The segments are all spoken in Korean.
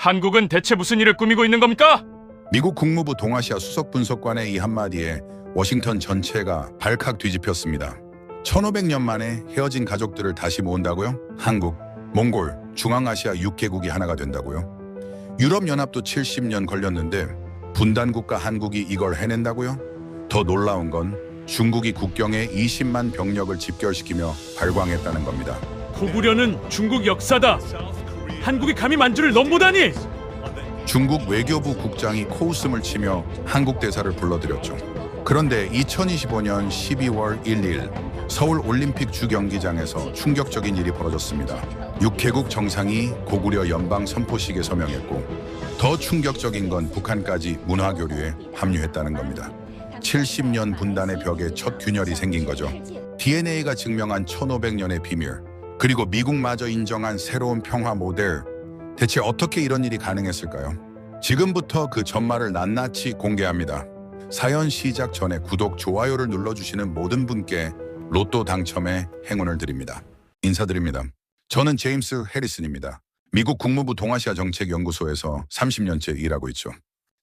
한국은 대체 무슨 일을 꾸미고 있는 겁니까? 미국 국무부 동아시아 수석 분석관의 이 한마디에 워싱턴 전체가 발칵 뒤집혔습니다. 1500년 만에 헤어진 가족들을 다시 모은다고요? 한국, 몽골, 중앙아시아 6개국이 하나가 된다고요? 유럽연합도 70년 걸렸는데 분단국가 한국이 이걸 해낸다고요? 더 놀라운 건 중국이 국경에 20만 병력을 집결시키며 발광했다는 겁니다. 고구려는 중국 역사다. 한국이 감히 만주를 넘보다니! 중국 외교부 국장이 코웃음을 치며 한국 대사를 불러들였죠. 그런데 2025년 12월 1일 서울 올림픽 주경기장에서 충격적인 일이 벌어졌습니다. 6개국 정상이 고구려 연방 선포식에 서명했고 더 충격적인 건 북한까지 문화교류에 합류했다는 겁니다. 70년 분단의 벽에 첫 균열이 생긴 거죠. DNA가 증명한 1500년의 비밀, 그리고 미국마저 인정한 새로운 평화 모델. 대체 어떻게 이런 일이 가능했을까요? 지금부터 그 전말을 낱낱이 공개합니다. 사연 시작 전에 구독, 좋아요를 눌러주시는 모든 분께 로또 당첨의 행운을 드립니다. 인사드립니다. 저는 제임스 해리슨입니다. 미국 국무부 동아시아 정책연구소에서 30년째 일하고 있죠.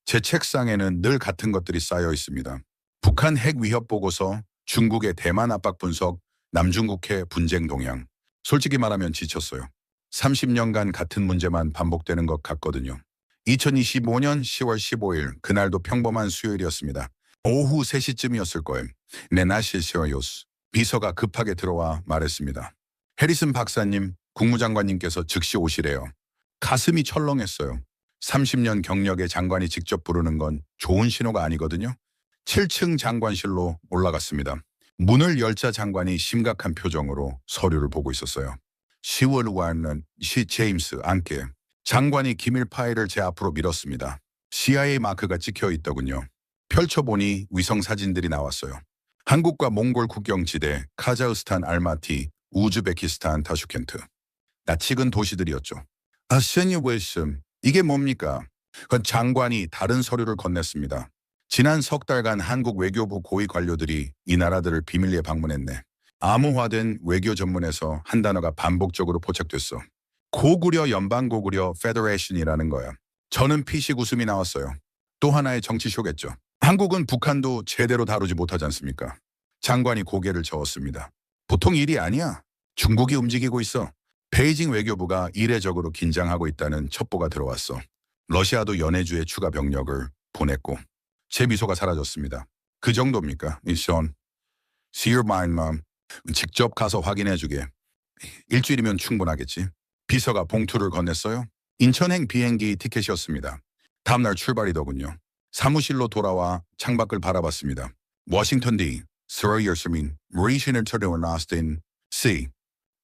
제 책상에는 늘 같은 것들이 쌓여 있습니다. 북한 핵 위협 보고서, 중국의 대만 압박 분석, 남중국해 분쟁 동향. 솔직히 말하면 지쳤어요. 30년간 같은 문제만 반복되는 것 같거든요. 2025년 10월 15일, 그날도 평범한 수요일이었습니다. 오후 3시쯤이었을 거예요. 내 날씨 시어요스. 비서가 급하게 들어와 말했습니다. 해리슨 박사님, 국무장관님께서 즉시 오시래요. 가슴이 철렁했어요. 30년 경력의 장관이 직접 부르는 건 좋은 신호가 아니거든요. 7층 장관실로 올라갔습니다. 문을 열자 장관이 심각한 표정으로 서류를 보고 있었어요. 10월 와는 시 제임스 안께. 장관이 기밀 파일을 제 앞으로 밀었습니다. CIA 마크가 찍혀 있더군요. 펼쳐보니 위성 사진들이 나왔어요. 한국과 몽골 국경지대, 카자흐스탄 알마티, 우즈베키스탄 타슈켄트. 낯익은 도시들이었죠. 아시아니 웨슨, 이게 뭡니까? 그 장관이 다른 서류를 건넸습니다. 지난 석 달간 한국 외교부 고위 관료들이 이 나라들을 비밀리에 방문했네. 암호화된 외교 전문에서 한 단어가 반복적으로 포착됐어. 고구려 연방고구려 페더레이션이라는 거야. 저는 피식 웃음이 나왔어요. 또 하나의 정치쇼겠죠. 한국은 북한도 제대로 다루지 못하지 않습니까? 장관이 고개를 저었습니다. 보통 일이 아니야. 중국이 움직이고 있어. 베이징 외교부가 이례적으로 긴장하고 있다는 첩보가 들어왔어. 러시아도 연해주에 추가 병력을 보냈고. 제 미소가 사라졌습니다. 그 정도입니까? 이션. See your mind, mom. 직접 가서 확인해주게. 일주일이면 충분하겠지. 비서가 봉투를 건넸어요. 인천행 비행기 티켓이었습니다. 다음날 출발이더군요. 사무실로 돌아와 창밖을 바라봤습니다. 워싱턴 D, 스러이어스민, 모리시널 터르원 아스틴, C.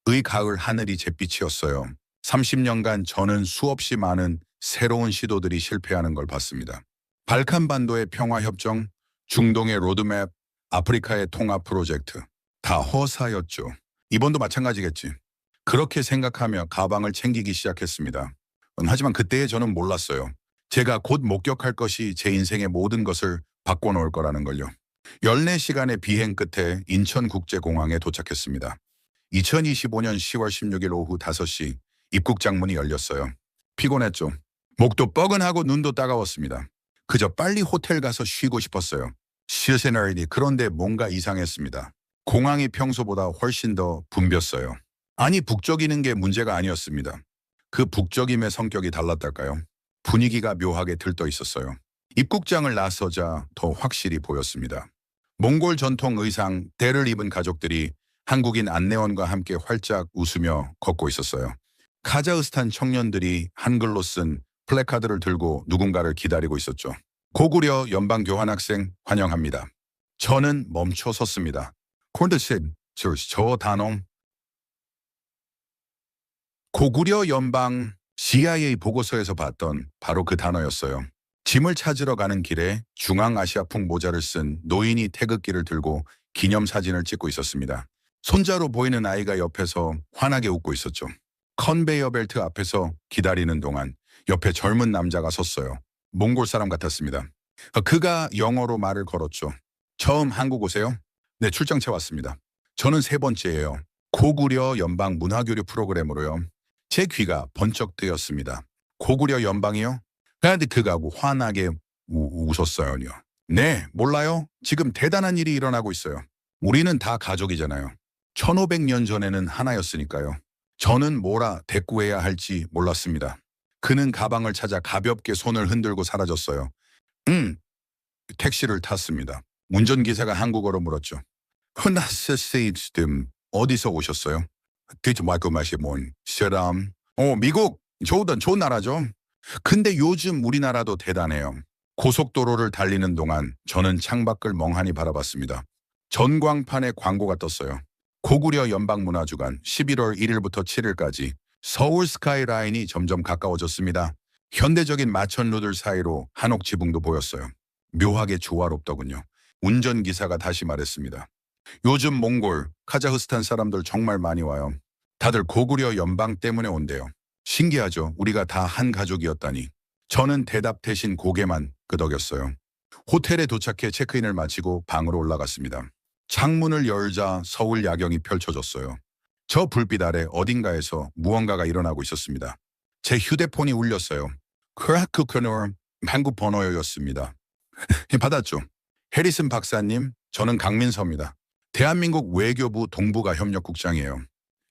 의 가을 하늘이 잿빛이었어요. 30년간 저는 수없이 많은 새로운 시도들이 실패하는 걸 봤습니다. 발칸반도의 평화협정, 중동의 로드맵, 아프리카의 통합 프로젝트. 다 허사였죠. 이번도 마찬가지겠지. 그렇게 생각하며 가방을 챙기기 시작했습니다. 하지만 그때의 저는 몰랐어요. 제가 곧 목격할 것이 제 인생의 모든 것을 바꿔놓을 거라는 걸요. 14시간의 비행 끝에 인천국제공항에 도착했습니다. 2025년 10월 16일 오후 5시 입국장 문이 열렸어요. 피곤했죠. 목도 뻐근하고 눈도 따가웠습니다. 그저 빨리 호텔 가서 쉬고 싶었어요. 시세너리니 그런데 뭔가 이상했습니다. 공항이 평소보다 훨씬 더 붐볐어요. 아니, 북적이는 게 문제가 아니었습니다. 그 북적임의 성격이 달랐달까요? 분위기가 묘하게 들떠 있었어요. 입국장을 나서자 더 확실히 보였습니다. 몽골 전통 의상 대를 입은 가족들이 한국인 안내원과 함께 활짝 웃으며 걷고 있었어요. 카자흐스탄 청년들이 한글로 쓴 플래카드를 들고 누군가를 기다리고 있었죠. 고구려 연방 교환학생 환영합니다. 저는 멈춰 섰습니다. 콘드셋, 저 단어. 고구려 연방 CIA 보고서에서 봤던 바로 그 단어였어요. 짐을 찾으러 가는 길에 중앙아시아풍 모자를 쓴 노인이 태극기를 들고 기념사진을 찍고 있었습니다. 손자로 보이는 아이가 옆에서 환하게 웃고 있었죠. 컨베이어 벨트 앞에서 기다리는 동안 옆에 젊은 남자가 섰어요. 몽골 사람 같았습니다. 그가 영어로 말을 걸었죠. 처음 한국 오세요? 네, 출장차 왔습니다. 저는 3번째예요. 고구려 연방 문화교류 프로그램으로요. 제 귀가 번쩍 뜨였습니다. 고구려 연방이요? 그런데 그거하고 환하게 웃었어요. 네, 몰라요. 지금 대단한 일이 일어나고 있어요. 우리는 다 가족이잖아요. 1500년 전에는 하나였으니까요. 저는 뭐라 대꾸해야 할지 몰랐습니다. 그는 가방을 찾아 가볍게 손을 흔들고 사라졌어요. 택시를 탔습니다. 운전기사가 한국어로 물었죠. 흔하스세이즘 어디서 오셨어요? 그저 말고 마시 뭔 사람. 미국 좋은 나라죠. 근데 요즘 우리나라도 대단해요. 고속도로를 달리는 동안 저는 창밖을 멍하니 바라봤습니다. 전광판에 광고가 떴어요. 고구려 연방문화주간 11월 1일부터 7일까지 서울 스카이라인이 점점 가까워졌습니다. 현대적인 마천루들 사이로 한옥 지붕도 보였어요. 묘하게 조화롭더군요. 운전기사가 다시 말했습니다. 요즘 몽골, 카자흐스탄 사람들 정말 많이 와요. 다들 고구려 연방 때문에 온대요. 신기하죠? 우리가 다 한 가족이었다니. 저는 대답 대신 고개만 끄덕였어요. 호텔에 도착해 체크인을 마치고 방으로 올라갔습니다. 창문을 열자 서울 야경이 펼쳐졌어요. 저 불빛 아래 어딘가에서 무언가가 일어나고 있었습니다. 제 휴대폰이 울렸어요. 크라크커너 한국 번호였습니다. 받았죠. 해리슨 박사님, 저는 강민서입니다. 대한민국 외교부 동북아 협력국장이에요.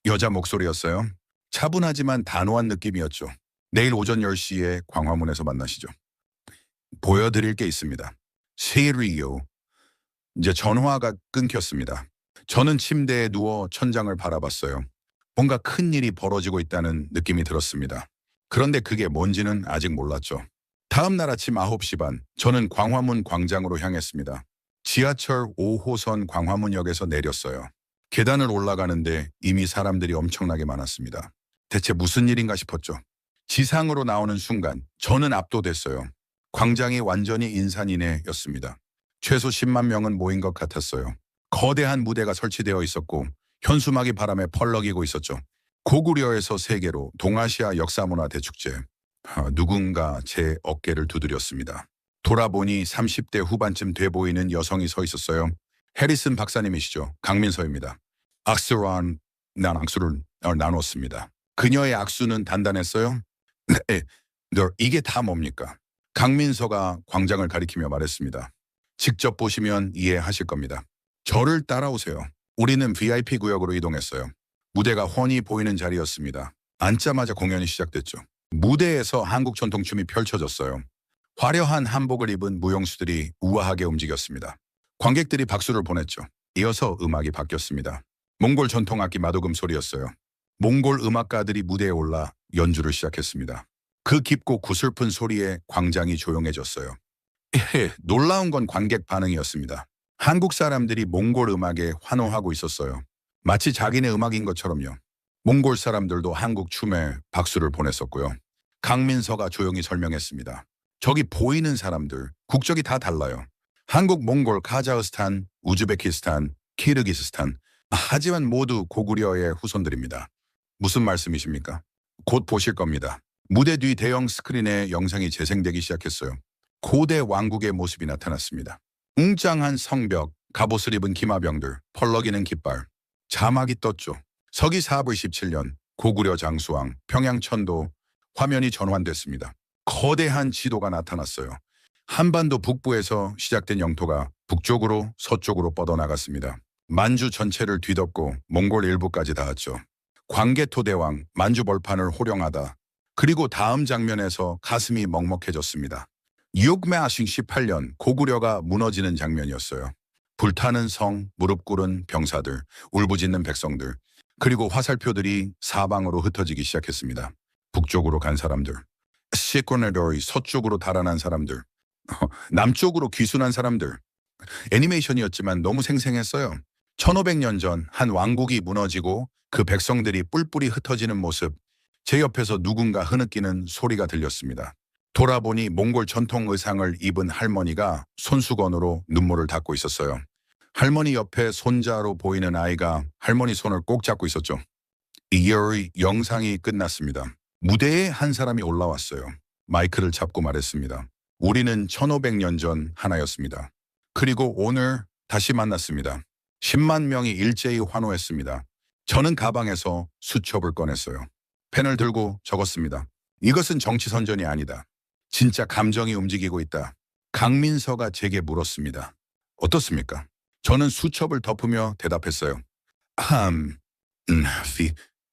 여자 목소리였어요. 차분하지만 단호한 느낌이었죠. 내일 오전 10시에 광화문에서 만나시죠. 보여드릴 게 있습니다. 세리요. 이제 전화가 끊겼습니다. 저는 침대에 누워 천장을 바라봤어요. 뭔가 큰 일이 벌어지고 있다는 느낌이 들었습니다. 그런데 그게 뭔지는 아직 몰랐죠. 다음 날 아침 9시 반, 저는 광화문 광장으로 향했습니다. 지하철 5호선 광화문역에서 내렸어요. 계단을 올라가는데 이미 사람들이 엄청나게 많았습니다. 대체 무슨 일인가 싶었죠. 지상으로 나오는 순간 저는 압도됐어요. 광장이 완전히 인산인해였습니다. 최소 10만 명은 모인 것 같았어요. 거대한 무대가 설치되어 있었고 현수막이 바람에 펄럭이고 있었죠. 고구려에서 세계로 동아시아 역사문화 대축제. 누군가 제 어깨를 두드렸습니다. 돌아보니 30대 후반쯤 돼 보이는 여성이 서 있었어요. 해리슨 박사님이시죠. 강민서입니다. 난 악수를 나눴습니다. 그녀의 악수는 단단했어요. 네, 이게 다 뭡니까? 강민서가 광장을 가리키며 말했습니다. 직접 보시면 이해하실 겁니다. 저를 따라오세요. 우리는 VIP 구역으로 이동했어요. 무대가 훤히 보이는 자리였습니다. 앉자마자 공연이 시작됐죠. 무대에서 한국 전통춤이 펼쳐졌어요. 화려한 한복을 입은 무용수들이 우아하게 움직였습니다. 관객들이 박수를 보냈죠. 이어서 음악이 바뀌었습니다. 몽골 전통악기 마도금 소리였어요. 몽골 음악가들이 무대에 올라 연주를 시작했습니다. 그 깊고 구슬픈 소리에 광장이 조용해졌어요. 놀라운 건 관객 반응이었습니다. 한국 사람들이 몽골 음악에 환호하고 있었어요. 마치 자기네 음악인 것처럼요. 몽골 사람들도 한국 춤에 박수를 보냈었고요. 강민서가 조용히 설명했습니다. 저기 보이는 사람들, 국적이 다 달라요. 한국, 몽골, 카자흐스탄, 우즈베키스탄, 키르기스스탄. 하지만 모두 고구려의 후손들입니다. 무슨 말씀이십니까? 곧 보실 겁니다. 무대 뒤 대형 스크린에 영상이 재생되기 시작했어요. 고대 왕국의 모습이 나타났습니다. 웅장한 성벽, 갑옷을 입은 기마병들, 펄럭이는 깃발. 자막이 떴죠. 서기 4부 27년 고구려 장수왕 평양천도 화면이 전환됐습니다. 거대한 지도가 나타났어요. 한반도 북부에서 시작된 영토가 북쪽으로 서쪽으로 뻗어나갔습니다. 만주 전체를 뒤덮고 몽골 일부까지 닿았죠. 광개토대왕 만주벌판을 호령하다. 그리고 다음 장면에서 가슴이 먹먹해졌습니다. 1818년 고구려가 무너지는 장면이었어요. 불타는 성, 무릎 꿇은 병사들, 울부짖는 백성들, 그리고 화살표들이 사방으로 흩어지기 시작했습니다. 북쪽으로 간 사람들, 시코네더리 서쪽으로 달아난 사람들, 남쪽으로 귀순한 사람들. 애니메이션이었지만 너무 생생했어요. 1500년 전 한 왕국이 무너지고 그 백성들이 뿔뿔이 흩어지는 모습. 제 옆에서 누군가 흐느끼는 소리가 들렸습니다. 돌아보니 몽골 전통 의상을 입은 할머니가 손수건으로 눈물을 닦고 있었어요. 할머니 옆에 손자로 보이는 아이가 할머니 손을 꼭 잡고 있었죠. 이 영상이 끝났습니다. 무대에 한 사람이 올라왔어요. 마이크를 잡고 말했습니다. 우리는 1500년 전 하나였습니다. 그리고 오늘 다시 만났습니다. 10만 명이 일제히 환호했습니다. 저는 가방에서 수첩을 꺼냈어요. 펜을 들고 적었습니다. 이것은 정치 선전이 아니다. 진짜 감정이 움직이고 있다. 강민서가 제게 물었습니다. 어떻습니까? 저는 수첩을 덮으며 대답했어요. 음,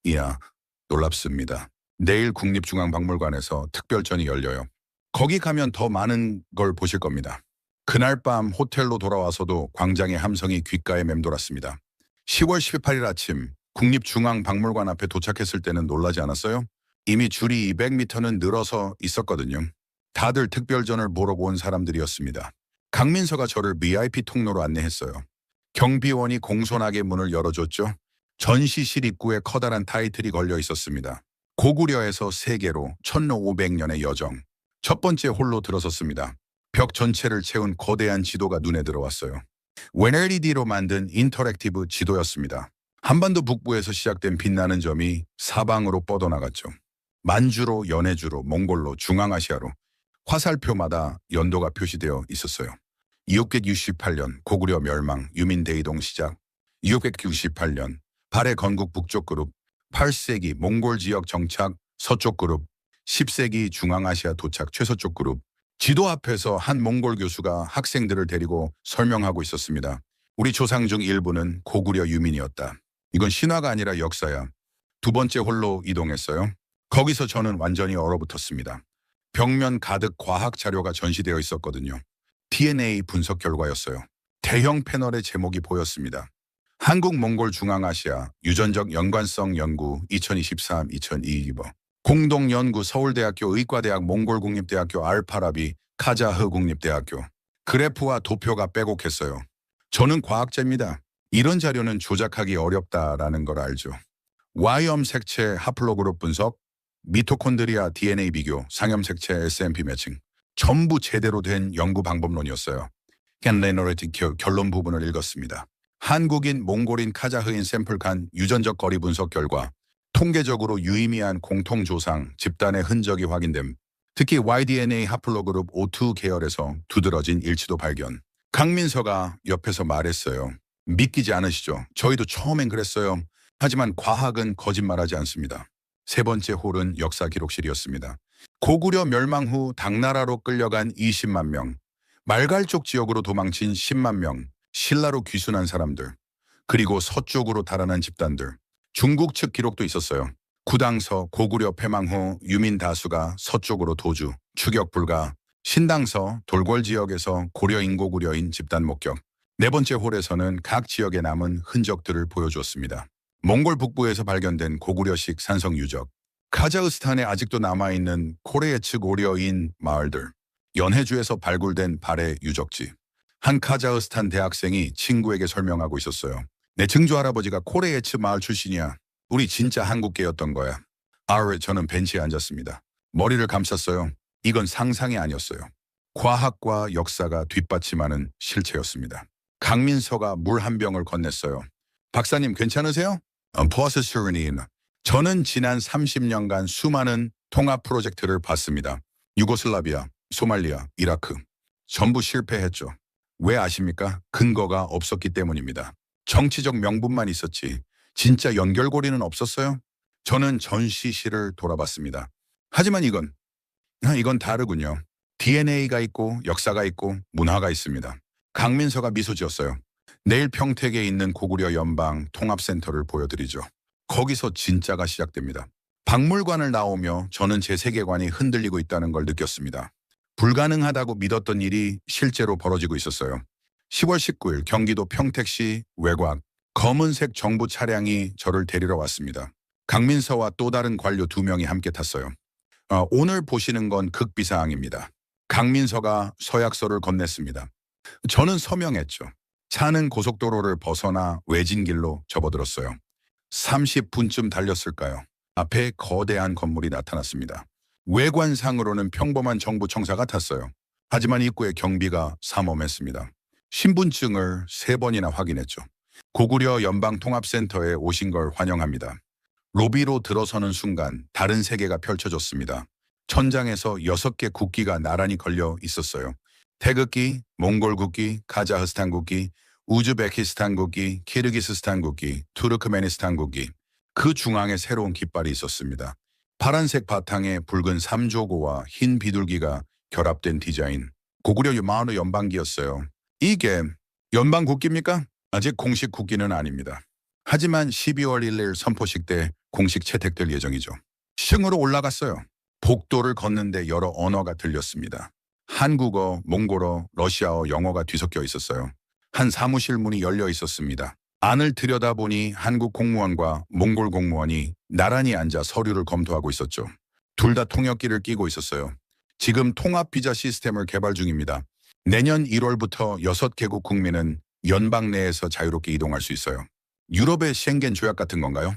이야, 놀랍습니다. 내일 국립중앙박물관에서 특별전이 열려요. 거기 가면 더 많은 걸 보실 겁니다. 그날 밤 호텔로 돌아와서도 광장의 함성이 귓가에 맴돌았습니다. 10월 18일 아침 국립중앙박물관 앞에 도착했을 때는 놀라지 않았어요? 이미 줄이 200m는 늘어서 있었거든요. 다들 특별전을 보러 온 사람들이었습니다. 강민서가 저를 VIP 통로로 안내했어요. 경비원이 공손하게 문을 열어줬죠. 전시실 입구에 커다란 타이틀이 걸려 있었습니다. 고구려에서 세계로 1500년의 여정. 첫 번째 홀로 들어섰습니다. 벽 전체를 채운 거대한 지도가 눈에 들어왔어요. LED로 만든 인터랙티브 지도였습니다. 한반도 북부에서 시작된 빛나는 점이 사방으로 뻗어나갔죠. 만주로, 연해주로, 몽골로, 중앙아시아로 화살표마다 연도가 표시되어 있었어요. 668년 고구려 멸망, 유민대이동 시작. 668년 발해 건국 북쪽 그룹, 8세기 몽골 지역 정착 서쪽 그룹, 10세기 중앙아시아 도착 최서쪽 그룹. 지도 앞에서 한 몽골 교수가 학생들을 데리고 설명하고 있었습니다. 우리 조상 중 일부는 고구려 유민이었다. 이건 신화가 아니라 역사야. 두 번째 홀로 이동했어요. 거기서 저는 완전히 얼어붙었습니다. 벽면 가득 과학 자료가 전시되어 있었거든요. DNA 분석 결과였어요. 대형 패널의 제목이 보였습니다. 한국 몽골 중앙아시아 유전적 연관성 연구 2023-2022 공동연구 서울대학교 의과대학 몽골국립대학교 알파라비 카자흐 국립대학교. 그래프와 도표가 빼곡했어요. 저는 과학자입니다. 이런 자료는 조작하기 어렵다라는 걸 알죠. Y염 색채 하플로그룹 분석, 미토콘드리아 DNA 비교, 상염 색채 SMP 매칭. 전부 제대로 된 연구 방법론이었어요. 겐레너레틱 결론 부분을 읽었습니다. 한국인, 몽골인, 카자흐인 샘플 간 유전적 거리 분석 결과 통계적으로 유의미한 공통조상, 집단의 흔적이 확인됨. 특히 YDNA 하플로그룹 O2 계열에서 두드러진 일치도 발견. 강민서가 옆에서 말했어요. 믿기지 않으시죠? 저희도 처음엔 그랬어요. 하지만 과학은 거짓말하지 않습니다. 세 번째 홀은 역사 기록실이었습니다. 고구려 멸망 후 당나라로 끌려간 20만 명, 말갈족 지역으로 도망친 10만 명, 신라로 귀순한 사람들, 그리고 서쪽으로 달아난 집단들. 중국 측 기록도 있었어요. 구당서 고구려 패망 후 유민 다수가 서쪽으로 도주, 추격 불가. 신당서 돌궐 지역에서 고려 인고구려인 집단 목격. 네 번째 홀에서는 각 지역에 남은 흔적들을 보여주었습니다. 몽골 북부에서 발견된 고구려식 산성 유적, 카자흐스탄에 아직도 남아있는 코레예 측 오려인 마을들, 연해주에서 발굴된 발해 유적지. 한 카자흐스탄 대학생이 친구에게 설명하고 있었어요. 내 증조 할아버지가 코레예 측 마을 출신이야. 우리 진짜 한국계였던 거야. 저는 벤치에 앉았습니다. 머리를 감쌌어요. 이건 상상이 아니었어요. 과학과 역사가 뒷받침하는 실체였습니다. 강민서가 물 한 병을 건넸어요. 박사님 괜찮으세요? 포스스르닌. 저는 지난 30년간 수많은 통합 프로젝트를 봤습니다. 유고슬라비아, 소말리아, 이라크. 전부 실패했죠. 왜 아십니까? 근거가 없었기 때문입니다. 정치적 명분만 있었지 진짜 연결고리는 없었어요. 저는 전시실을 돌아봤습니다. 하지만 이건 다르군요. DNA가 있고 역사가 있고 문화가 있습니다. 강민서가 미소 지었어요. 내일 평택에 있는 고구려 연방 통합센터를 보여드리죠. 거기서 진짜가 시작됩니다. 박물관을 나오며 저는 제 세계관이 흔들리고 있다는 걸 느꼈습니다. 불가능하다고 믿었던 일이 실제로 벌어지고 있었어요. 10월 19일 경기도 평택시 외곽 검은색 정부 차량이 저를 데리러 왔습니다. 강민서와 또 다른 관료 2명이 함께 탔어요. 오늘 보시는 건 극비상황입니다. 강민서가 서약서를 건넸습니다. 저는 서명했죠. 차는 고속도로를 벗어나 외진길로 접어들었어요. 30분쯤 달렸을까요? 앞에 거대한 건물이 나타났습니다. 외관상으로는 평범한 정부 청사 같았어요. 하지만 입구에 경비가 삼엄했습니다. 신분증을 3번이나 확인했죠. 고구려 연방통합센터에 오신 걸 환영합니다. 로비로 들어서는 순간 다른 세계가 펼쳐졌습니다. 천장에서 6개 국기가 나란히 걸려 있었어요. 태극기, 몽골 국기, 카자흐스탄 국기, 우즈베키스탄 국기, 키르기스스탄 국기, 투르크메니스탄 국기. 그 중앙에 새로운 깃발이 있었습니다. 파란색 바탕에 붉은 삼조고와 흰 비둘기가 결합된 디자인. 고구려 마을의 연방기였어요. 이게 연방국기입니까? 아직 공식 국기는 아닙니다. 하지만 12월 1일 선포식 때 공식 채택될 예정이죠. 층으로 올라갔어요. 복도를 걷는데 여러 언어가 들렸습니다. 한국어, 몽골어, 러시아어, 영어가 뒤섞여 있었어요. 한 사무실 문이 열려 있었습니다. 안을 들여다보니 한국 공무원과 몽골 공무원이 나란히 앉아 서류를 검토하고 있었죠. 둘 다 통역기를 끼고 있었어요. 지금 통합 비자 시스템을 개발 중입니다. 내년 1월부터 6개국 국민은 연방 내에서 자유롭게 이동할 수 있어요. 유럽의 쉥겐 조약 같은 건가요?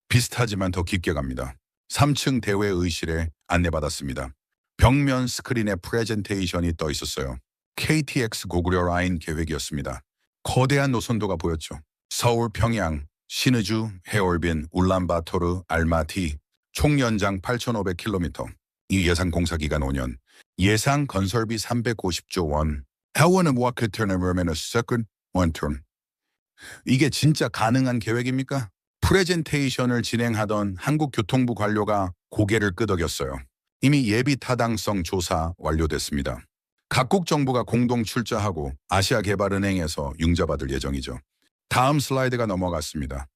비슷하지만 더 깊게 갑니다. 3층 대회의실에 안내받았습니다. 벽면 스크린에 프레젠테이션이 떠 있었어요. KTX 고구려 라인 계획이었습니다. 거대한 노선도가 보였죠. 서울, 평양, 신의주, 헤얼빈, 울란바토르, 알마티, 총 연장 8,500km. 이 예상 공사 기간 5년. 예상 건설비 350조 원. 해원은 와크터는 머메너 세컨 원턴. 이게 진짜 가능한 계획입니까? 프레젠테이션을 진행하던 한국교통부 관료가 고개를 끄덕였어요. 이미 예비 타당성 조사 완료됐습니다. 각국 정부가 공동 출자하고 아시아개발은행에서 융자받을 예정이죠. 다음 슬라이드가 넘어갔습니다.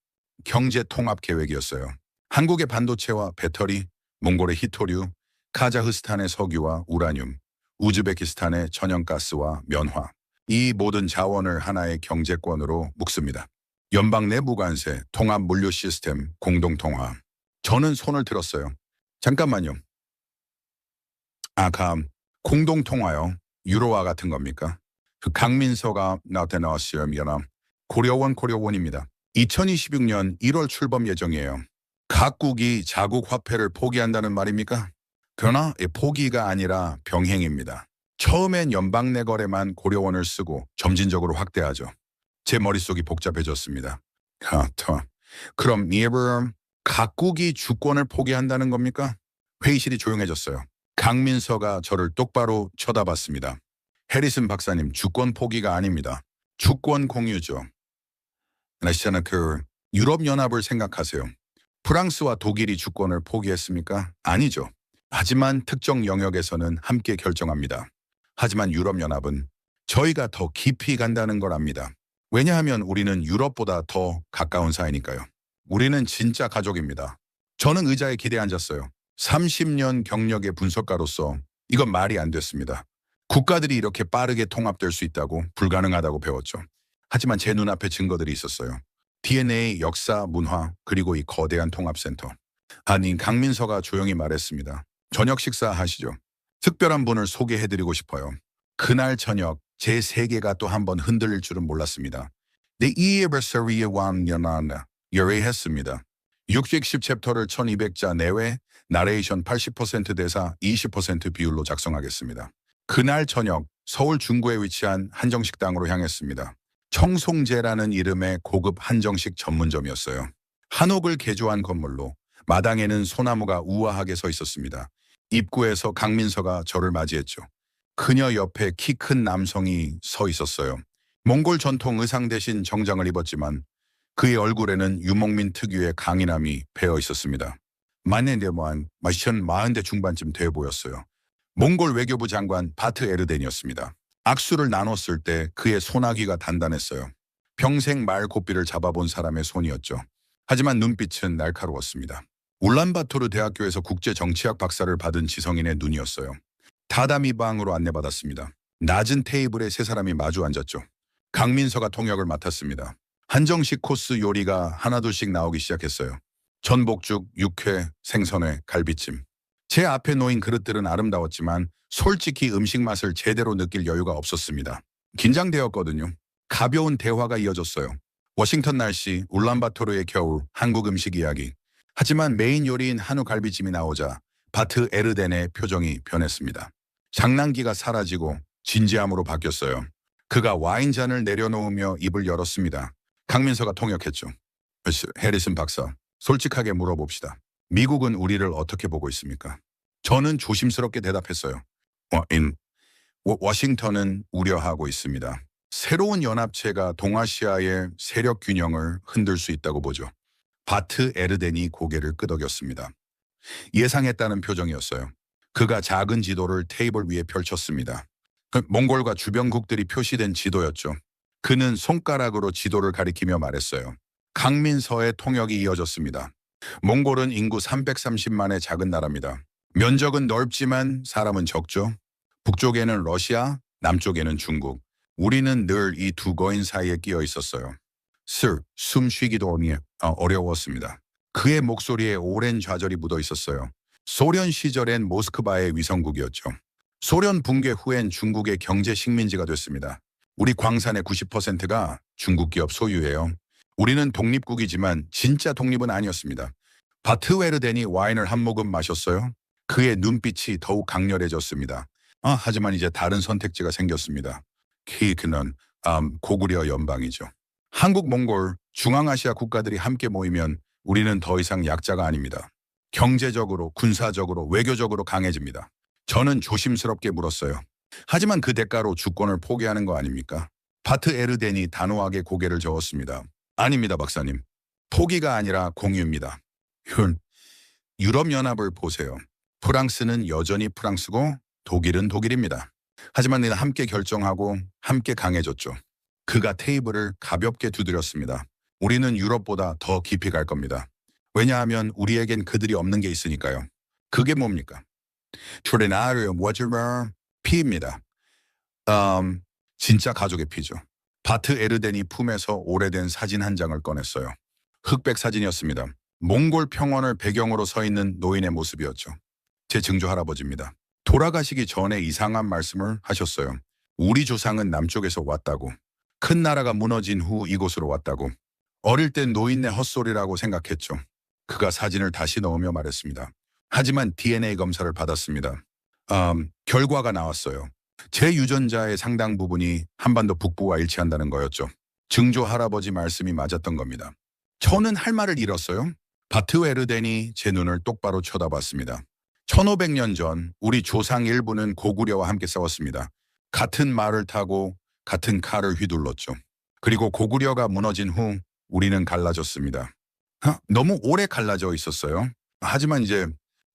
경제 통합 계획이었어요. 한국의 반도체와 배터리, 몽골의 히토류, 카자흐스탄의 석유와 우라늄, 우즈베키스탄의 천연가스와 면화. 이 모든 자원을 하나의 경제권으로 묶습니다. 연방 내부 관세, 통합 물류 시스템, 공동통화. 저는 손을 들었어요. 잠깐만요. 공동통화요. 유로화 같은 겁니까? 그 강민서가 나타나왔어요. 고려원입니다. 2026년 1월 출범 예정이에요. 각국이 자국 화폐를 포기한다는 말입니까? 그러나 포기가 아니라 병행입니다. 처음엔 연방 내 거래만 고려원을 쓰고 점진적으로 확대하죠. 제 머릿속이 복잡해졌습니다. 그럼 각국이 주권을 포기한다는 겁니까? 회의실이 조용해졌어요. 강민서가 저를 똑바로 쳐다봤습니다. 해리슨 박사님, 주권 포기가 아닙니다. 주권 공유죠. 유럽연합을 생각하세요. 프랑스와 독일이 주권을 포기했습니까? 아니죠. 하지만 특정 영역에서는 함께 결정합니다. 하지만 유럽연합은 저희가 더 깊이 간다는 걸 압니다. 왜냐하면 우리는 유럽보다 더 가까운 사이니까요. 우리는 진짜 가족입니다. 저는 의자에 기대 앉았어요. 30년 경력의 분석가로서 이건 말이 안 됐습니다. 국가들이 이렇게 빠르게 통합될 수 있다고 불가능하다고 배웠죠. 하지만 제 눈앞에 증거들이 있었어요. DNA, 역사, 문화, 그리고 이 거대한 통합센터. 강민서가 조용히 말했습니다. 저녁 식사 하시죠. 특별한 분을 소개해드리고 싶어요. 그날 저녁 제 세계가 또 한 번 흔들릴 줄은 몰랐습니다. 내 이에버서리에 왕연하나 열애했습니다. 60챕터를 1200자 내외, 나레이션 80% 대사 20% 비율로 작성하겠습니다. 그날 저녁 서울 중구에 위치한 한정식당으로 향했습니다. 청송제라는 이름의 고급 한정식 전문점이었어요. 한옥을 개조한 건물로 마당에는 소나무가 우아하게 서 있었습니다. 입구에서 강민서가 저를 맞이했죠. 그녀 옆에 키 큰 남성이 서 있었어요. 몽골 전통 의상 대신 정장을 입었지만 그의 얼굴에는 유목민 특유의 강인함이 배어 있었습니다. 만년대만 40대 중반쯤 돼 보였어요. 몽골 외교부 장관 바트 에르덴이었습니다. 악수를 나눴을 때 그의 소나귀가 단단했어요. 평생 말고삐를 잡아본 사람의 손이었죠. 하지만 눈빛은 날카로웠습니다. 울란바토르 대학교에서 국제정치학 박사를 받은 지성인의 눈이었어요. 다다미 방으로 안내받았습니다. 낮은 테이블에 세 사람이 마주 앉았죠. 강민서가 통역을 맡았습니다. 한정식 코스 요리가 하나둘씩 나오기 시작했어요. 전복죽, 육회, 생선회, 갈비찜. 제 앞에 놓인 그릇들은 아름다웠지만 솔직히 음식 맛을 제대로 느낄 여유가 없었습니다. 긴장되었거든요. 가벼운 대화가 이어졌어요. 워싱턴 날씨, 울란바토르의 겨울, 한국 음식 이야기. 하지만 메인 요리인 한우 갈비찜이 나오자 바트 에르덴의 표정이 변했습니다. 장난기가 사라지고 진지함으로 바뀌었어요. 그가 와인잔을 내려놓으며 입을 열었습니다. 강민서가 통역했죠. 해리슨 박사, 솔직하게 물어봅시다. 미국은 우리를 어떻게 보고 있습니까? 저는 조심스럽게 대답했어요. 워싱턴은 우려하고 있습니다. 새로운 연합체가 동아시아의 세력 균형을 흔들 수 있다고 보죠. 바트 에르덴이 고개를 끄덕였습니다. 예상했다는 표정이었어요. 그가 작은 지도를 테이블 위에 펼쳤습니다. 몽골과 주변국들이 표시된 지도였죠. 그는 손가락으로 지도를 가리키며 말했어요. 강민서의 통역이 이어졌습니다. 몽골은 인구 330만의 작은 나라입니다. 면적은 넓지만 사람은 적죠. 북쪽에는 러시아, 남쪽에는 중국. 우리는 늘 이 두 거인 사이에 끼어 있었어요. 숨쉬기도 어려웠습니다. 그의 목소리에 오랜 좌절이 묻어 있었어요. 소련 시절엔 모스크바의 위성국이었죠. 소련 붕괴 후엔 중국의 경제 식민지가 됐습니다. 우리 광산의 90%가 중국 기업 소유예요. 우리는 독립국이지만 진짜 독립은 아니었습니다. 바트웨르덴이 와인을 한 모금 마셨어요. 그의 눈빛이 더욱 강렬해졌습니다. 하지만 이제 다른 선택지가 생겼습니다. 그는 고구려 연방이죠. 한국, 몽골, 중앙아시아 국가들이 함께 모이면 우리는 더 이상 약자가 아닙니다. 경제적으로, 군사적으로, 외교적으로 강해집니다. 저는 조심스럽게 물었어요. 하지만 그 대가로 주권을 포기하는 거 아닙니까? 바트에르덴이 단호하게 고개를 저었습니다. 아닙니다, 박사님. 포기가 아니라 공유입니다. 유럽연합을 보세요. 프랑스는 여전히 프랑스고 독일은 독일입니다. 하지만 이는 함께 결정하고 함께 강해졌죠. 그가 테이블을 가볍게 두드렸습니다. 우리는 유럽보다 더 깊이 갈 겁니다. 왜냐하면 우리에겐 그들이 없는 게 있으니까요. 그게 뭡니까? 트리나르 워즈머 피입니다. 진짜 가족의 피죠. 바트 에르덴이 품에서 오래된 사진 한 장을 꺼냈어요. 흑백 사진이었습니다. 몽골 평원을 배경으로 서 있는 노인의 모습이었죠. 제 증조 할아버지입니다. 돌아가시기 전에 이상한 말씀을 하셨어요. 우리 조상은 남쪽에서 왔다고. 큰 나라가 무너진 후 이곳으로 왔다고. 어릴 땐 노인네 헛소리라고 생각했죠. 그가 사진을 다시 넣으며 말했습니다. 하지만 DNA 검사를 받았습니다. 결과가 나왔어요. 제 유전자의 상당 부분이 한반도 북부와 일치한다는 거였죠. 증조 할아버지 말씀이 맞았던 겁니다. 저는 할 말을 잃었어요. 바트웨르덴이 제 눈을 똑바로 쳐다봤습니다. 1500년 전 우리 조상 일부는 고구려와 함께 싸웠습니다. 같은 말을 타고 같은 칼을 휘둘렀죠. 그리고 고구려가 무너진 후 우리는 갈라졌습니다. 너무 오래 갈라져 있었어요. 하지만 이제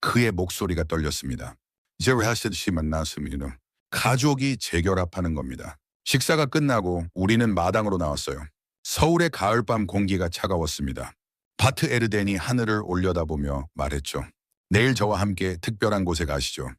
그의 목소리가 떨렸습니다. 이제 하시듯이 만났습니다. 가족이 재결합하는 겁니다. 식사가 끝나고 우리는 마당으로 나왔어요. 서울의 가을밤 공기가 차가웠습니다. 바트 에르덴이 하늘을 올려다보며 말했죠. 내일 저와 함께 특별한 곳에 가시죠.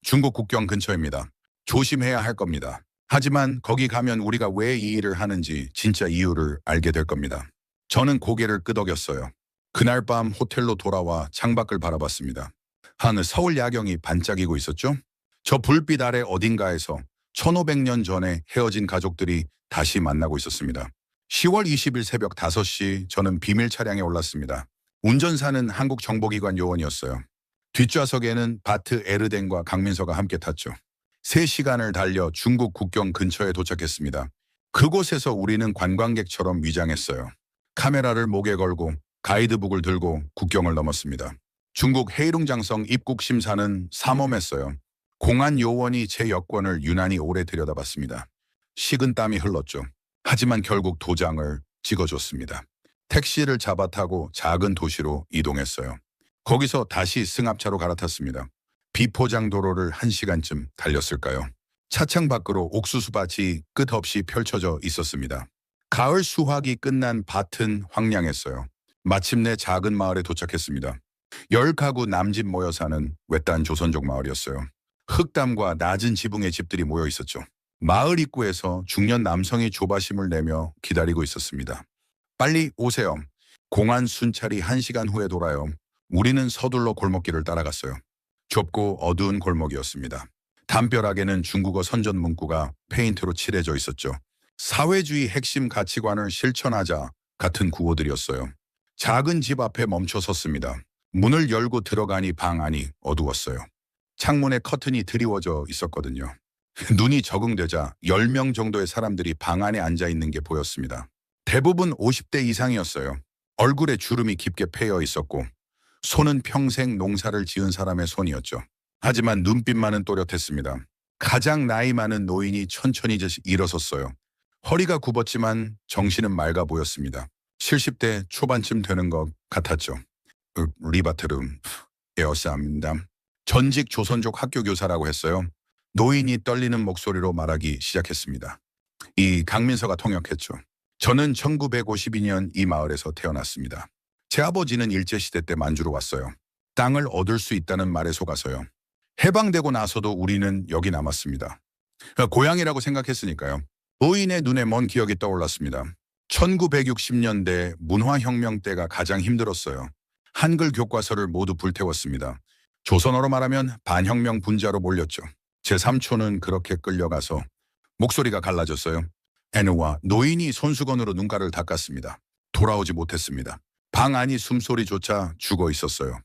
중국 국경 근처입니다. 조심해야 할 겁니다. 하지만 거기 가면 우리가 왜 이 일을 하는지 진짜 이유를 알게 될 겁니다. 저는 고개를 끄덕였어요. 그날 밤 호텔로 돌아와 창밖을 바라봤습니다. 하늘 서울 야경이 반짝이고 있었죠. 저 불빛 아래 어딘가에서 1500년 전에 헤어진 가족들이 다시 만나고 있었습니다. 10월 20일 새벽 5시 저는 비밀 차량에 올랐습니다. 운전사는 한국 정보기관 요원이었어요. 뒷좌석에는 바트 에르덴과 강민서가 함께 탔죠. 3시간을 달려 중국 국경 근처에 도착했습니다. 그곳에서 우리는 관광객처럼 위장했어요. 카메라를 목에 걸고 가이드북을 들고 국경을 넘었습니다. 중국 헤이룽장성 입국 심사는 삼엄했어요. 공안 요원이 제 여권을 유난히 오래 들여다봤습니다. 식은 땀이 흘렀죠. 하지만 결국 도장을 찍어줬습니다. 택시를 잡아 타고 작은 도시로 이동했어요. 거기서 다시 승합차로 갈아탔습니다. 비포장 도로를 1시간쯤 달렸을까요? 차창 밖으로 옥수수밭이 끝없이 펼쳐져 있었습니다. 가을 수확이 끝난 밭은 황량했어요. 마침내 작은 마을에 도착했습니다. 10가구 남집 모여 사는 외딴 조선족 마을이었어요. 흙담과 낮은 지붕의 집들이 모여 있었죠. 마을 입구에서 중년 남성이 조바심을 내며 기다리고 있었습니다. 빨리 오세요. 공안 순찰이 1시간 후에 돌아요. 우리는 서둘러 골목길을 따라갔어요. 좁고 어두운 골목이었습니다. 담벼락에는 중국어 선전 문구가 페인트로 칠해져 있었죠. 사회주의 핵심 가치관을 실천하자 같은 구호들이었어요. 작은 집 앞에 멈춰 섰습니다. 문을 열고 들어가니 방 안이 어두웠어요. 창문에 커튼이 드리워져 있었거든요. 눈이 적응되자 10명 정도의 사람들이 방 안에 앉아 있는 게 보였습니다. 대부분 50대 이상이었어요. 얼굴에 주름이 깊게 패여 있었고 손은 평생 농사를 지은 사람의 손이었죠. 하지만 눈빛만은 또렷했습니다. 가장 나이 많은 노인이 천천히 일어섰어요. 허리가 굽었지만 정신은 맑아 보였습니다. 70대 초반쯤 되는 것 같았죠. 리바트름, 에어싸입니다. 전직 조선족 학교 교사라고 했어요. 노인이 떨리는 목소리로 말하기 시작했습니다. 이 강민서가 통역했죠. 저는 1952년 이 마을에서 태어났습니다. 제 아버지는 일제시대 때 만주로 왔어요. 땅을 얻을 수 있다는 말에 속아서요. 해방되고 나서도 우리는 여기 남았습니다. 고향이라고 생각했으니까요. 노인의 눈에 먼 기억이 떠올랐습니다. 1960년대 문화혁명 때가 가장 힘들었어요. 한글 교과서를 모두 불태웠습니다. 조선어로 말하면 반혁명 분자로 몰렸죠. 제 삼촌은 그렇게 끌려가서 목소리가 갈라졌어요. 애누와 노인이 손수건으로 눈가를 닦았습니다. 돌아오지 못했습니다. 방 안이 숨소리조차 죽어 있었어요.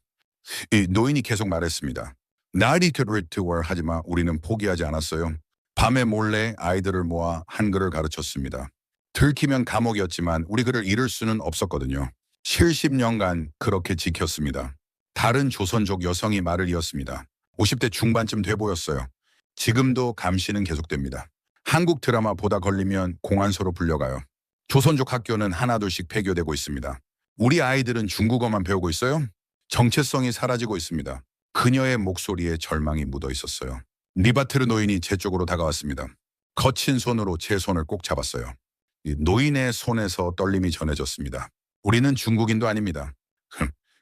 이 노인이 계속 말했습니다. 날이 그리트월 하지만 우리는 포기하지 않았어요. 밤에 몰래 아이들을 모아 한글을 가르쳤습니다. 들키면 감옥이었지만 우리 그를 잃을 수는 없었거든요. 70년간 그렇게 지켰습니다. 다른 조선족 여성이 말을 이었습니다. 50대 중반쯤 돼 보였어요. 지금도 감시는 계속됩니다. 한국 드라마 보다 걸리면 공안소로 불려가요. 조선족 학교는 하나둘씩 폐교되고 있습니다. 우리 아이들은 중국어만 배우고 있어요. 정체성이 사라지고 있습니다. 그녀의 목소리에 절망이 묻어 있었어요. 리바트르 노인이 제 쪽으로 다가왔습니다. 거친 손으로 제 손을 꼭 잡았어요. 이 노인의 손에서 떨림이 전해졌습니다. 우리는 중국인도 아닙니다.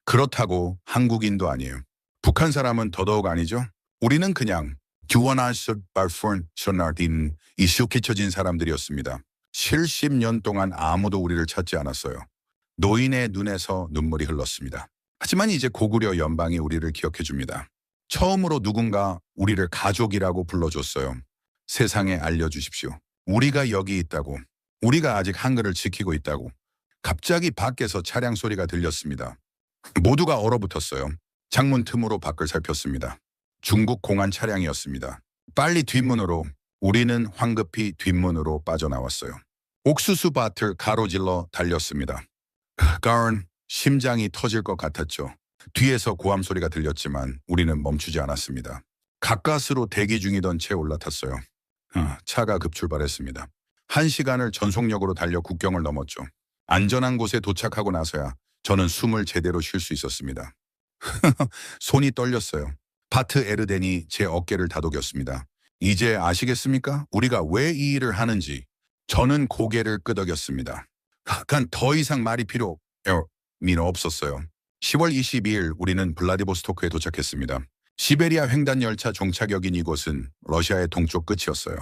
그렇다고 한국인도 아니에요. 북한 사람은 더더욱 아니죠. 우리는 그냥 익숙해져진 사람들이었습니다. 70년 동안 아무도 우리를 찾지 않았어요. 노인의 눈에서 눈물이 흘렀습니다. 하지만 이제 고구려 연방이 우리를 기억해 줍니다. 처음으로 누군가 우리를 가족이라고 불러줬어요. 세상에 알려주십시오. 우리가 여기 있다고. 우리가 아직 한글을 지키고 있다고. 갑자기 밖에서 차량 소리가 들렸습니다. 모두가 얼어붙었어요. 창문 틈으로 밖을 살폈습니다. 중국 공안 차량이었습니다. 빨리 뒷문으로. 우리는 황급히 뒷문으로 빠져나왔어요. 옥수수 밭을 가로질러 달렸습니다. 가은 심장이 터질 것 같았죠. 뒤에서 고함 소리가 들렸지만 우리는 멈추지 않았습니다. 가까스로 대기 중이던 채 올라탔어요. 차가 급출발했습니다. 1시간을 전속력으로 달려 국경을 넘었죠. 안전한 곳에 도착하고 나서야 저는 숨을 제대로 쉴 수 있었습니다. 손이 떨렸어요. 바트 에르덴이 제 어깨를 다독였습니다. 이제 아시겠습니까? 우리가 왜 이 일을 하는지. 저는 고개를 끄덕였습니다. 더 이상 말이 필요 없었어요. 10월 22일 우리는 블라디보스토크에 도착했습니다. 시베리아 횡단 열차 종착역인 이곳은 러시아의 동쪽 끝이었어요.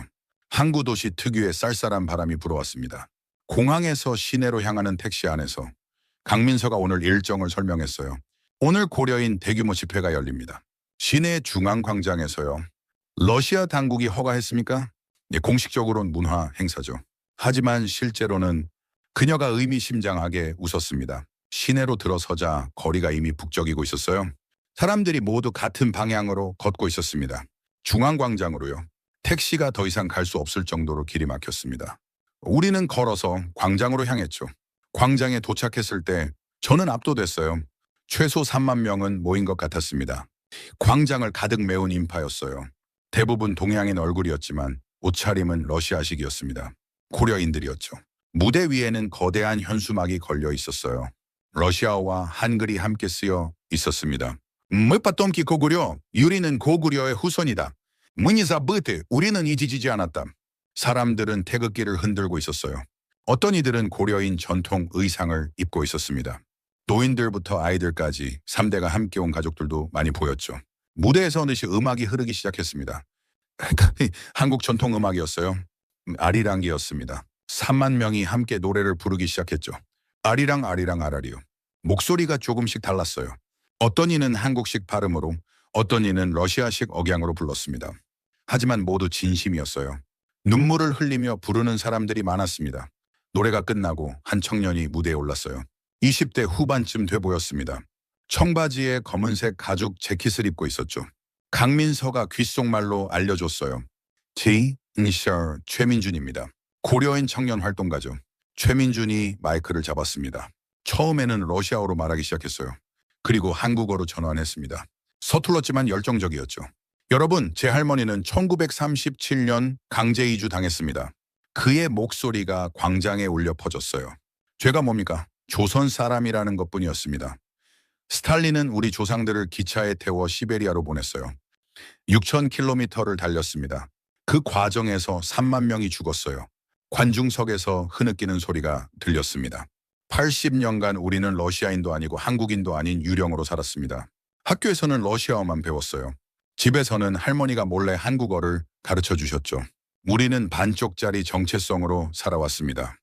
항구 도시 특유의 쌀쌀한 바람이 불어왔습니다. 공항에서 시내로 향하는 택시 안에서 강민서가 오늘 일정을 설명했어요. 오늘 고려인 대규모 집회가 열립니다. 시내 중앙광장에서요. 러시아 당국이 허가했습니까? 네, 공식적으로는 문화 행사죠. 하지만 실제로는 그녀가 의미심장하게 웃었습니다. 시내로 들어서자 거리가 이미 북적이고 있었어요. 사람들이 모두 같은 방향으로 걷고 있었습니다. 중앙광장으로요. 택시가 더 이상 갈 수 없을 정도로 길이 막혔습니다. 우리는 걸어서 광장으로 향했죠. 광장에 도착했을 때 저는 압도됐어요. 최소 3만 명은 모인 것 같았습니다. 광장을 가득 메운 인파였어요. 대부분 동양인 얼굴이었지만 옷차림은 러시아식이었습니다. 고려인들이었죠. 무대 위에는 거대한 현수막이 걸려 있었어요. 러시아어와 한글이 함께 쓰여 있었습니다. 뭐빠tomki 고구려, 유리는 고구려의 후손이다. 문이사브트, 우리는 잊어지지 않았다. 사람들은 태극기를 흔들고 있었어요. 어떤 이들은 고려인 전통 의상을 입고 있었습니다. 노인들부터 아이들까지 3대가 함께 온 가족들도 많이 보였죠. 무대에서 어느새 음악이 흐르기 시작했습니다. 한국 전통 음악이었어요. 아리랑기였습니다. 3만 명이 함께 노래를 부르기 시작했죠. 아리랑 아리랑 아라리요. 목소리가 조금씩 달랐어요. 어떤 이는 한국식 발음으로, 어떤 이는 러시아식 억양으로 불렀습니다. 하지만 모두 진심이었어요. 눈물을 흘리며 부르는 사람들이 많았습니다. 노래가 끝나고 한 청년이 무대에 올랐어요. 20대 후반쯤 돼 보였습니다. 청바지에 검은색 가죽 재킷을 입고 있었죠. 강민서가 귓속말로 알려줬어요. 제 이니셜 최민준입니다. 고려인 청년 활동가죠. 최민준이 마이크를 잡았습니다. 처음에는 러시아어로 말하기 시작했어요. 그리고 한국어로 전환했습니다. 서툴렀지만 열정적이었죠. 여러분, 제 할머니는 1937년 강제 이주 당했습니다. 그의 목소리가 광장에 울려 퍼졌어요. 죄가 뭡니까? 조선 사람이라는 것뿐이었습니다. 스탈린은 우리 조상들을 기차에 태워 시베리아로 보냈어요. 6,000km를 달렸습니다. 그 과정에서 3만 명이 죽었어요. 관중석에서 흐느끼는 소리가 들렸습니다. 80년간 우리는 러시아인도 아니고 한국인도 아닌 유령으로 살았습니다. 학교에서는 러시아어만 배웠어요. 집에서는 할머니가 몰래 한국어를 가르쳐 주셨죠. 우리는 반쪽짜리 정체성으로 살아왔습니다.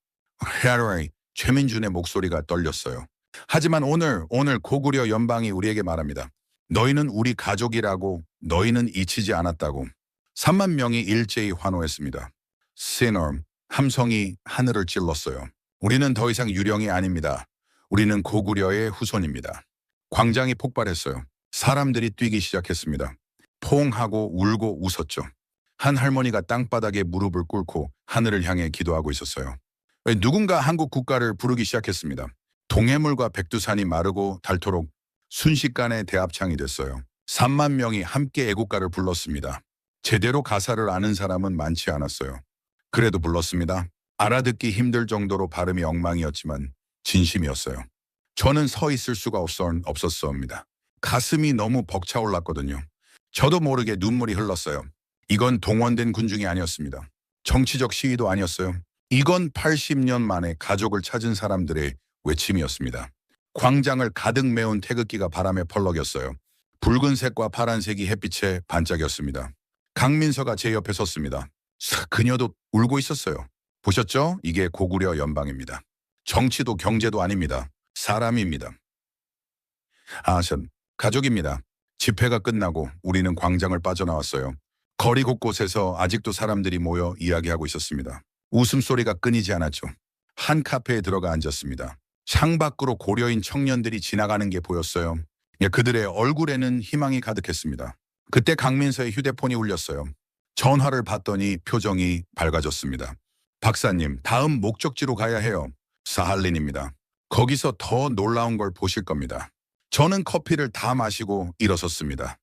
헤아리, 최민준의 목소리가 떨렸어요. 하지만 오늘 고구려 연방이 우리에게 말합니다. 너희는 우리 가족이라고, 너희는 잊히지 않았다고. 3만 명이 일제히 환호했습니다. 시너럼, 함성이 하늘을 찔렀어요. 우리는 더 이상 유령이 아닙니다. 우리는 고구려의 후손입니다. 광장이 폭발했어요. 사람들이 뛰기 시작했습니다. 포옹하고 울고 웃었죠. 한 할머니가 땅바닥에 무릎을 꿇고 하늘을 향해 기도하고 있었어요. 누군가 한국 국가를 부르기 시작했습니다. 동해물과 백두산이 마르고 닳도록 순식간에 대합창이 됐어요. 3만 명이 함께 애국가를 불렀습니다. 제대로 가사를 아는 사람은 많지 않았어요. 그래도 불렀습니다. 알아듣기 힘들 정도로 발음이 엉망이었지만 진심이었어요. 저는 서 있을 수가 없었습니다. 가슴이 너무 벅차올랐거든요. 저도 모르게 눈물이 흘렀어요. 이건 동원된 군중이 아니었습니다. 정치적 시위도 아니었어요. 이건 80년 만에 가족을 찾은 사람들의 외침이었습니다. 광장을 가득 메운 태극기가 바람에 펄럭였어요. 붉은색과 파란색이 햇빛에 반짝였습니다. 강민서가 제 옆에 섰습니다. 그녀도 울고 있었어요. 보셨죠? 이게 고구려 연방입니다. 정치도 경제도 아닙니다. 사람입니다. 전 가족입니다. 집회가 끝나고 우리는 광장을 빠져나왔어요. 거리 곳곳에서 아직도 사람들이 모여 이야기하고 있었습니다. 웃음소리가 끊이지 않았죠. 한 카페에 들어가 앉았습니다. 창밖으로 고려인 청년들이 지나가는 게 보였어요. 그들의 얼굴에는 희망이 가득했습니다. 그때 강민서의 휴대폰이 울렸어요. 전화를 받더니 표정이 밝아졌습니다. 박사님, 다음 목적지로 가야 해요. 사할린입니다. 거기서 더 놀라운 걸 보실 겁니다. 저는 커피를 다 마시고 일어섰습니다.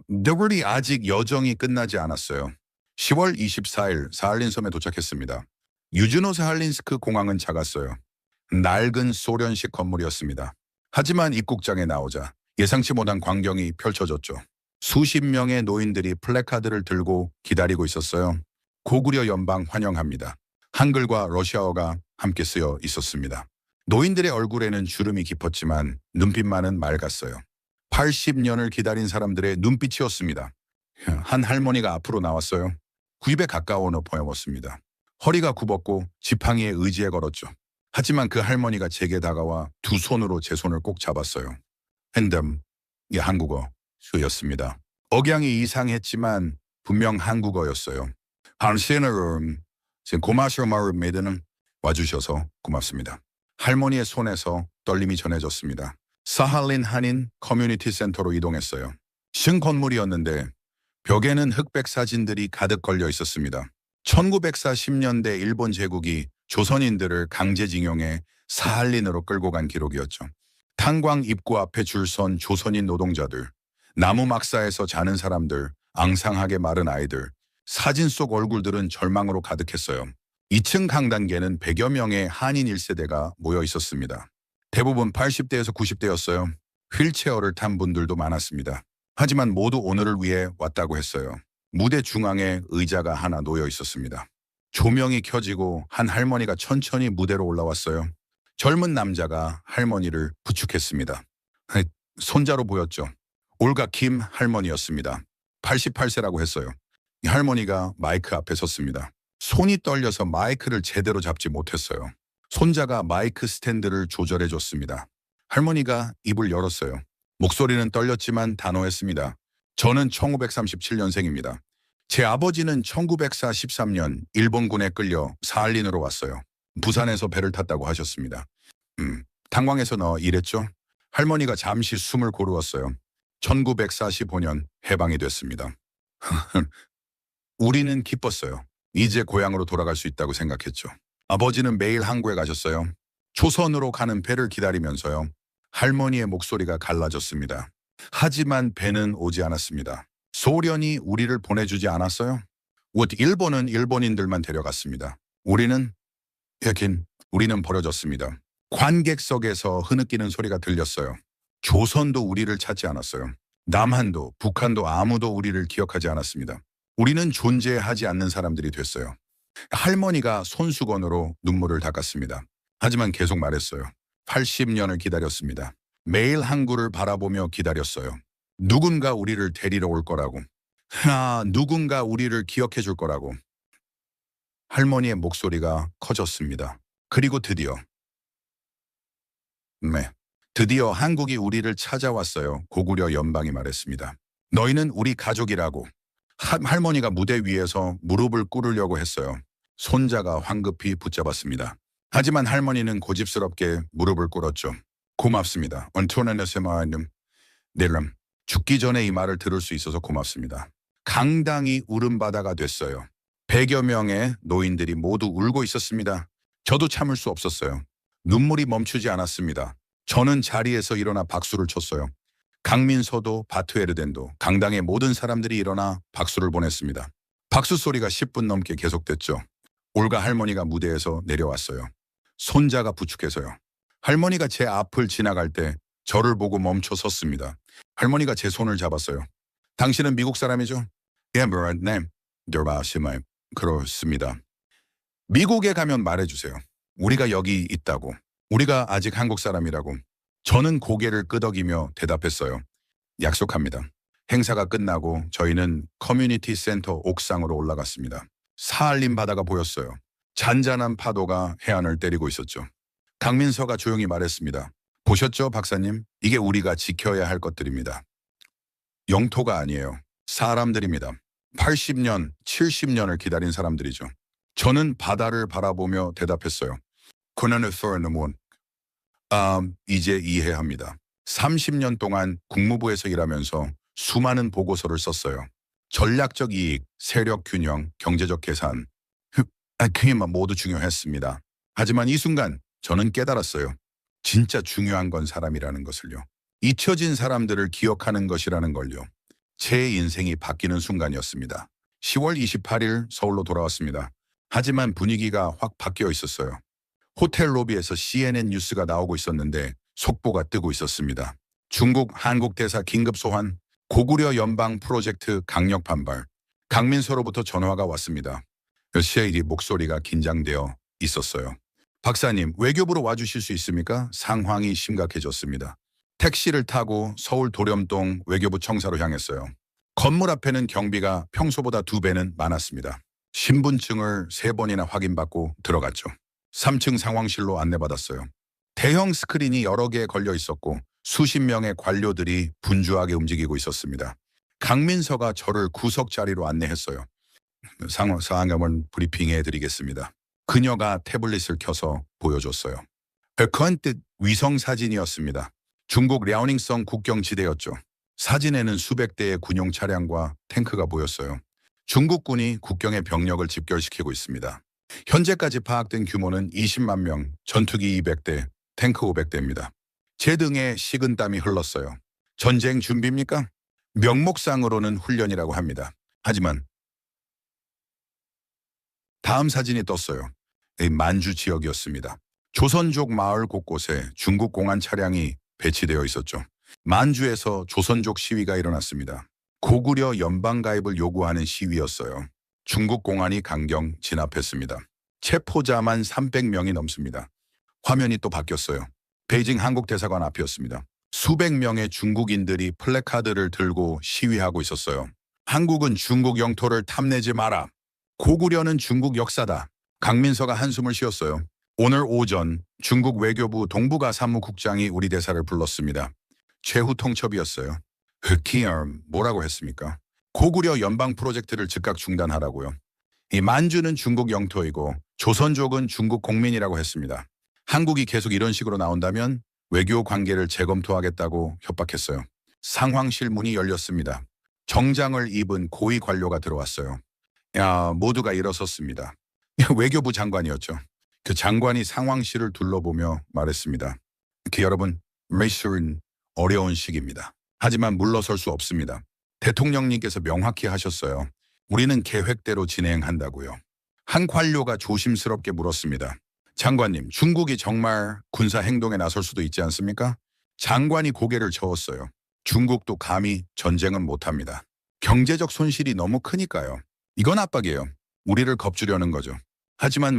너구리 아직 여정이 끝나지 않았어요. 10월 24일 사할린 섬에 도착했습니다. 유즈노 사할린스크 공항은 작았어요. 낡은 소련식 건물이었습니다. 하지만 입국장에 나오자 예상치 못한 광경이 펼쳐졌죠. 수십 명의 노인들이 플래카드를 들고 기다리고 있었어요. 고구려 연방 환영합니다. 한글과 러시아어가 함께 쓰여 있었습니다. 노인들의 얼굴에는 주름이 깊었지만 눈빛만은 맑았어요. 80년을 기다린 사람들의 눈빛이었습니다. 한 할머니가 앞으로 나왔어요. 구입에 가까워 보였습니다. 허리가 굽었고 지팡이에 의지해 걸었죠. 하지만 그 할머니가 제게 다가와 두 손으로 제 손을 꼭 잡았어요. 핸덤, 한국어였습니다. 억양이 이상했지만 분명 한국어였어요. 당신은 고마워합니다는 와주셔서 고맙습니다. 할머니의 손에서 떨림이 전해졌습니다. 사할린 한인 커뮤니티 센터로 이동했어요. 신건물이었는데 벽에는 흑백 사진들이 가득 걸려 있었습니다. 1940년대 일본 제국이 조선인들을 강제징용해 사할린으로 끌고 간 기록이었죠. 탄광 입구 앞에 줄 선 조선인 노동자들, 나무 막사에서 자는 사람들, 앙상하게 마른 아이들, 사진 속 얼굴들은 절망으로 가득했어요. 2층 강단계는 100여 명의 한인 1세대가 모여 있었습니다. 대부분 80대에서 90대였어요. 휠체어를 탄 분들도 많았습니다. 하지만 모두 오늘을 위해 왔다고 했어요. 무대 중앙에 의자가 하나 놓여 있었습니다. 조명이 켜지고 한 할머니가 천천히 무대로 올라왔어요. 젊은 남자가 할머니를 부축했습니다. 손자로 보였죠. 올가 김 할머니였습니다. 88세라고 했어요. 이 할머니가 마이크 앞에 섰습니다. 손이 떨려서 마이크를 제대로 잡지 못했어요. 손자가 마이크 스탠드를 조절해 줬습니다. 할머니가 입을 열었어요. 목소리는 떨렸지만 단호했습니다. 저는 1937년생입니다. 제 아버지는 1943년 일본군에 끌려 사할린으로 왔어요. 부산에서 배를 탔다고 하셨습니다. 탄광에서 일했죠? 할머니가 잠시 숨을 고르었어요. 1945년 해방이 됐습니다. 우리는 기뻤어요. 이제 고향으로 돌아갈 수 있다고 생각했죠. 아버지는 매일 항구에 가셨어요. 조선으로 가는 배를 기다리면서요. 할머니의 목소리가 갈라졌습니다. 하지만 배는 오지 않았습니다. 소련이 우리를 보내주지 않았어요. 일본은 일본인들만 데려갔습니다. 우리는 버려졌습니다. 관객석에서 흐느끼는 소리가 들렸어요. 조선도 우리를 찾지 않았어요. 남한도 북한도 아무도 우리를 기억하지 않았습니다. 우리는 존재하지 않는 사람들이 됐어요. 할머니가 손수건으로 눈물을 닦았습니다. 하지만 계속 말했어요. 80년을 기다렸습니다. 매일 항구를 바라보며 기다렸어요. 누군가 우리를 데리러 올 거라고. 누군가 우리를 기억해 줄 거라고. 할머니의 목소리가 커졌습니다. 그리고 드디어 한국이 우리를 찾아왔어요. 고구려 연방이 말했습니다. 너희는 우리 가족이라고. 할머니가 무대 위에서 무릎을 꿇으려고 했어요. 손자가 황급히 붙잡았습니다. 하지만 할머니는 고집스럽게 무릎을 꿇었죠. 고맙습니다. 죽기 전에 이 말을 들을 수 있어서 고맙습니다. 강당이 울음바다가 됐어요. 100여 명의 노인들이 모두 울고 있었습니다. 저도 참을 수 없었어요. 눈물이 멈추지 않았습니다. 저는 자리에서 일어나 박수를 쳤어요. 강민서도 바투에르덴도 강당의 모든 사람들이 일어나 박수를 보냈습니다. 박수 소리가 10분 넘게 계속됐죠. 올가 할머니가 무대에서 내려왔어요. 손자가 부축해서요. 할머니가 제 앞을 지나갈 때 저를 보고 멈춰 섰습니다. 할머니가 제 손을 잡았어요. 당신은 미국 사람이죠? 예, 네. 그렇습니다. 미국에 가면 말해주세요. 우리가 여기 있다고. 우리가 아직 한국 사람이라고. 저는 고개를 끄덕이며 대답했어요. 약속합니다. 행사가 끝나고 저희는 커뮤니티 센터 옥상으로 올라갔습니다. 사할린 바다가 보였어요. 잔잔한 파도가 해안을 때리고 있었죠. 강민서가 조용히 말했습니다. 보셨죠, 박사님? 이게 우리가 지켜야 할 것들입니다. 영토가 아니에요. 사람들입니다. 80년, 70년을 기다린 사람들이죠. 저는 바다를 바라보며 대답했어요. 이제 이해합니다. 30년 동안 국무부에서 일하면서 수많은 보고서를 썼어요. 전략적 이익, 세력 균형, 경제적 계산. 그게만 모두 중요했습니다. 하지만 이 순간 저는 깨달았어요. 진짜 중요한 건 사람이라는 것을요. 잊혀진 사람들을 기억하는 것이라는 걸요. 제 인생이 바뀌는 순간이었습니다. 10월 28일 서울로 돌아왔습니다. 하지만 분위기가 확 바뀌어 있었어요. 호텔 로비에서 CNN 뉴스가 나오고 있었는데 속보가 뜨고 있었습니다. 중국 한국 대사 긴급 소환, 고구려 연방 프로젝트 강력 반발. 강민서로부터 전화가 왔습니다. 시아일이 목소리가 긴장되어 있었어요. 박사님, 외교부로 와주실 수 있습니까? 상황이 심각해졌습니다. 택시를 타고 서울 도렴동 외교부 청사로 향했어요. 건물 앞에는 경비가 평소보다 2배는 많았습니다. 신분증을 3번이나 확인받고 들어갔죠. 3층 상황실로 안내받았어요. 대형 스크린이 여러 개 걸려 있었고 수십 명의 관료들이 분주하게 움직이고 있었습니다. 강민서가 저를 구석 자리로 안내했어요. 상황을 브리핑해 드리겠습니다. 그녀가 태블릿을 켜서 보여줬어요. 그건 뜻 위성 사진이었습니다. 중국 랴오닝성 국경지대였죠. 사진에는 수백 대의 군용 차량과 탱크가 보였어요. 중국군이 국경의 병력을 집결시키고 있습니다. 현재까지 파악된 규모는 20만 명, 전투기 200대, 탱크 500대입니다. 제 등에 식은땀이 흘렀어요. 전쟁 준비입니까? 명목상으로는 훈련이라고 합니다. 하지만 다음 사진이 떴어요. 만주 지역이었습니다. 조선족 마을 곳곳에 중국 공안 차량이 배치되어 있었죠. 만주에서 조선족 시위가 일어났습니다. 고구려 연방 가입을 요구하는 시위였어요. 중국 공안이 강경 진압했습니다. 체포자만 300명이 넘습니다. 화면이 또 바뀌었어요. 베이징 한국대사관 앞이었습니다. 수백 명의 중국인들이 플래카드를 들고 시위하고 있었어요. 한국은 중국 영토를 탐내지 마라. 고구려는 중국 역사다. 강민서가 한숨을 쉬었어요. 오늘 오전 중국 외교부 동북아 사무국장이 우리 대사를 불렀습니다. 최후 통첩이었어요. 뭐라고 했습니까? 고구려 연방 프로젝트를 즉각 중단하라고요. 이 만주는 중국 영토이고 조선족은 중국 국민이라고 했습니다. 한국이 계속 이런 식으로 나온다면 외교 관계를 재검토하겠다고 협박했어요. 상황실 문이 열렸습니다. 정장을 입은 고위 관료가 들어왔어요. 모두가 일어섰습니다. 외교부 장관이었죠. 그 장관이 상황실을 둘러보며 말했습니다. 여러분, 메이스는 어려운 시기입니다. 하지만 물러설 수 없습니다. 대통령님께서 명확히 하셨어요. 우리는 계획대로 진행한다고요. 한 관료가 조심스럽게 물었습니다. 장관님, 중국이 정말 군사 행동에 나설 수도 있지 않습니까? 장관이 고개를 저었어요. 중국도 감히 전쟁은 못합니다. 경제적 손실이 너무 크니까요. 이건 압박이에요. 우리를 겁주려는 거죠. 하지만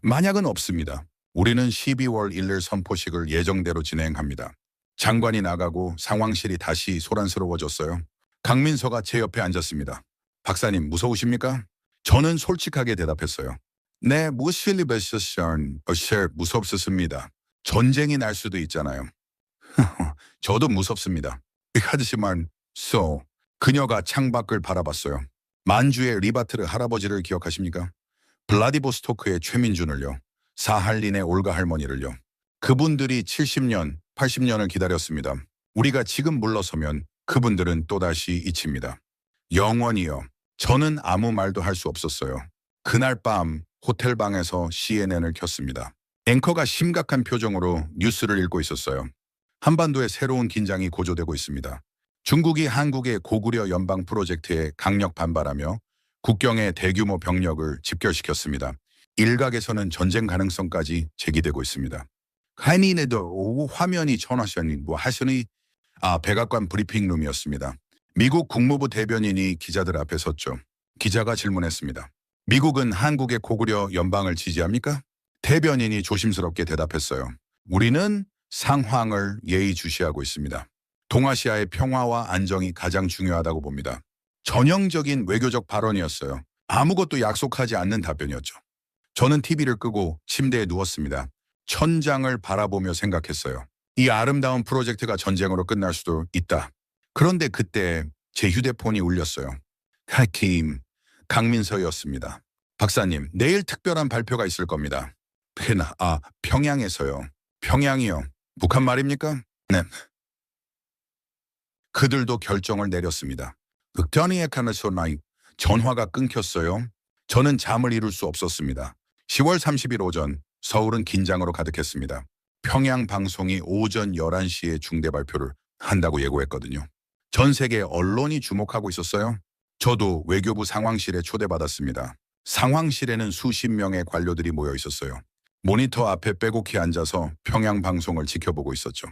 만약은 없습니다. 우리는 12월 1일 선포식을 예정대로 진행합니다. 장관이 나가고 상황실이 다시 소란스러워졌어요. 강민서가 제 옆에 앉았습니다. 박사님 무서우십니까? 저는 솔직하게 대답했어요. 네, 무섭습니다. 전쟁이 날 수도 있잖아요. 저도 무섭습니다. 하지만 그녀가 창밖을 바라봤어요. 만주의 리바트르 할아버지를 기억하십니까? 블라디보스토크의 최민준을요. 사할린의 올가 할머니를요. 그분들이 70년, 80년을 기다렸습니다. 우리가 지금 물러서면 그분들은 또다시 잊힙니다. 영원히요. 저는 아무 말도 할 수 없었어요. 그날 밤 호텔방에서 CNN을 켰습니다. 앵커가 심각한 표정으로 뉴스를 읽고 있었어요. 한반도에 새로운 긴장이 고조되고 있습니다. 중국이 한국의 고구려 연방 프로젝트에 강력 반발하며 국경에 대규모 병력을 집결시켰습니다. 일각에서는 전쟁 가능성까지 제기되고 있습니다. 한인에도 화면이 전화선이 하시니 백악관 브리핑룸이었습니다. 미국 국무부 대변인이 기자들 앞에 섰죠. 기자가 질문했습니다. 미국은 한국의 고구려 연방을 지지합니까? 대변인이 조심스럽게 대답했어요. 우리는 상황을 예의주시하고 있습니다. 동아시아의 평화와 안정이 가장 중요하다고 봅니다. 전형적인 외교적 발언이었어요. 아무것도 약속하지 않는 답변이었죠. 저는 TV를 끄고 침대에 누웠습니다. 천장을 바라보며 생각했어요. 이 아름다운 프로젝트가 전쟁으로 끝날 수도 있다. 그런데 그때 제 휴대폰이 울렸어요. 하킴, 강민서였습니다. 박사님, 내일 특별한 발표가 있을 겁니다. 평양에서요. 평양이요. 북한 말입니까? 네. 그들도 결정을 내렸습니다. 극단위에 칸에서 전화가 끊겼어요. 저는 잠을 이룰 수 없었습니다. 10월 30일 오전 서울은 긴장으로 가득했습니다. 평양 방송이 오전 11시에 중대 발표를 한다고 예고했거든요. 전 세계 언론이 주목하고 있었어요. 저도 외교부 상황실에 초대받았습니다. 상황실에는 수십 명의 관료들이 모여 있었어요. 모니터 앞에 빼곡히 앉아서 평양 방송을 지켜보고 있었죠.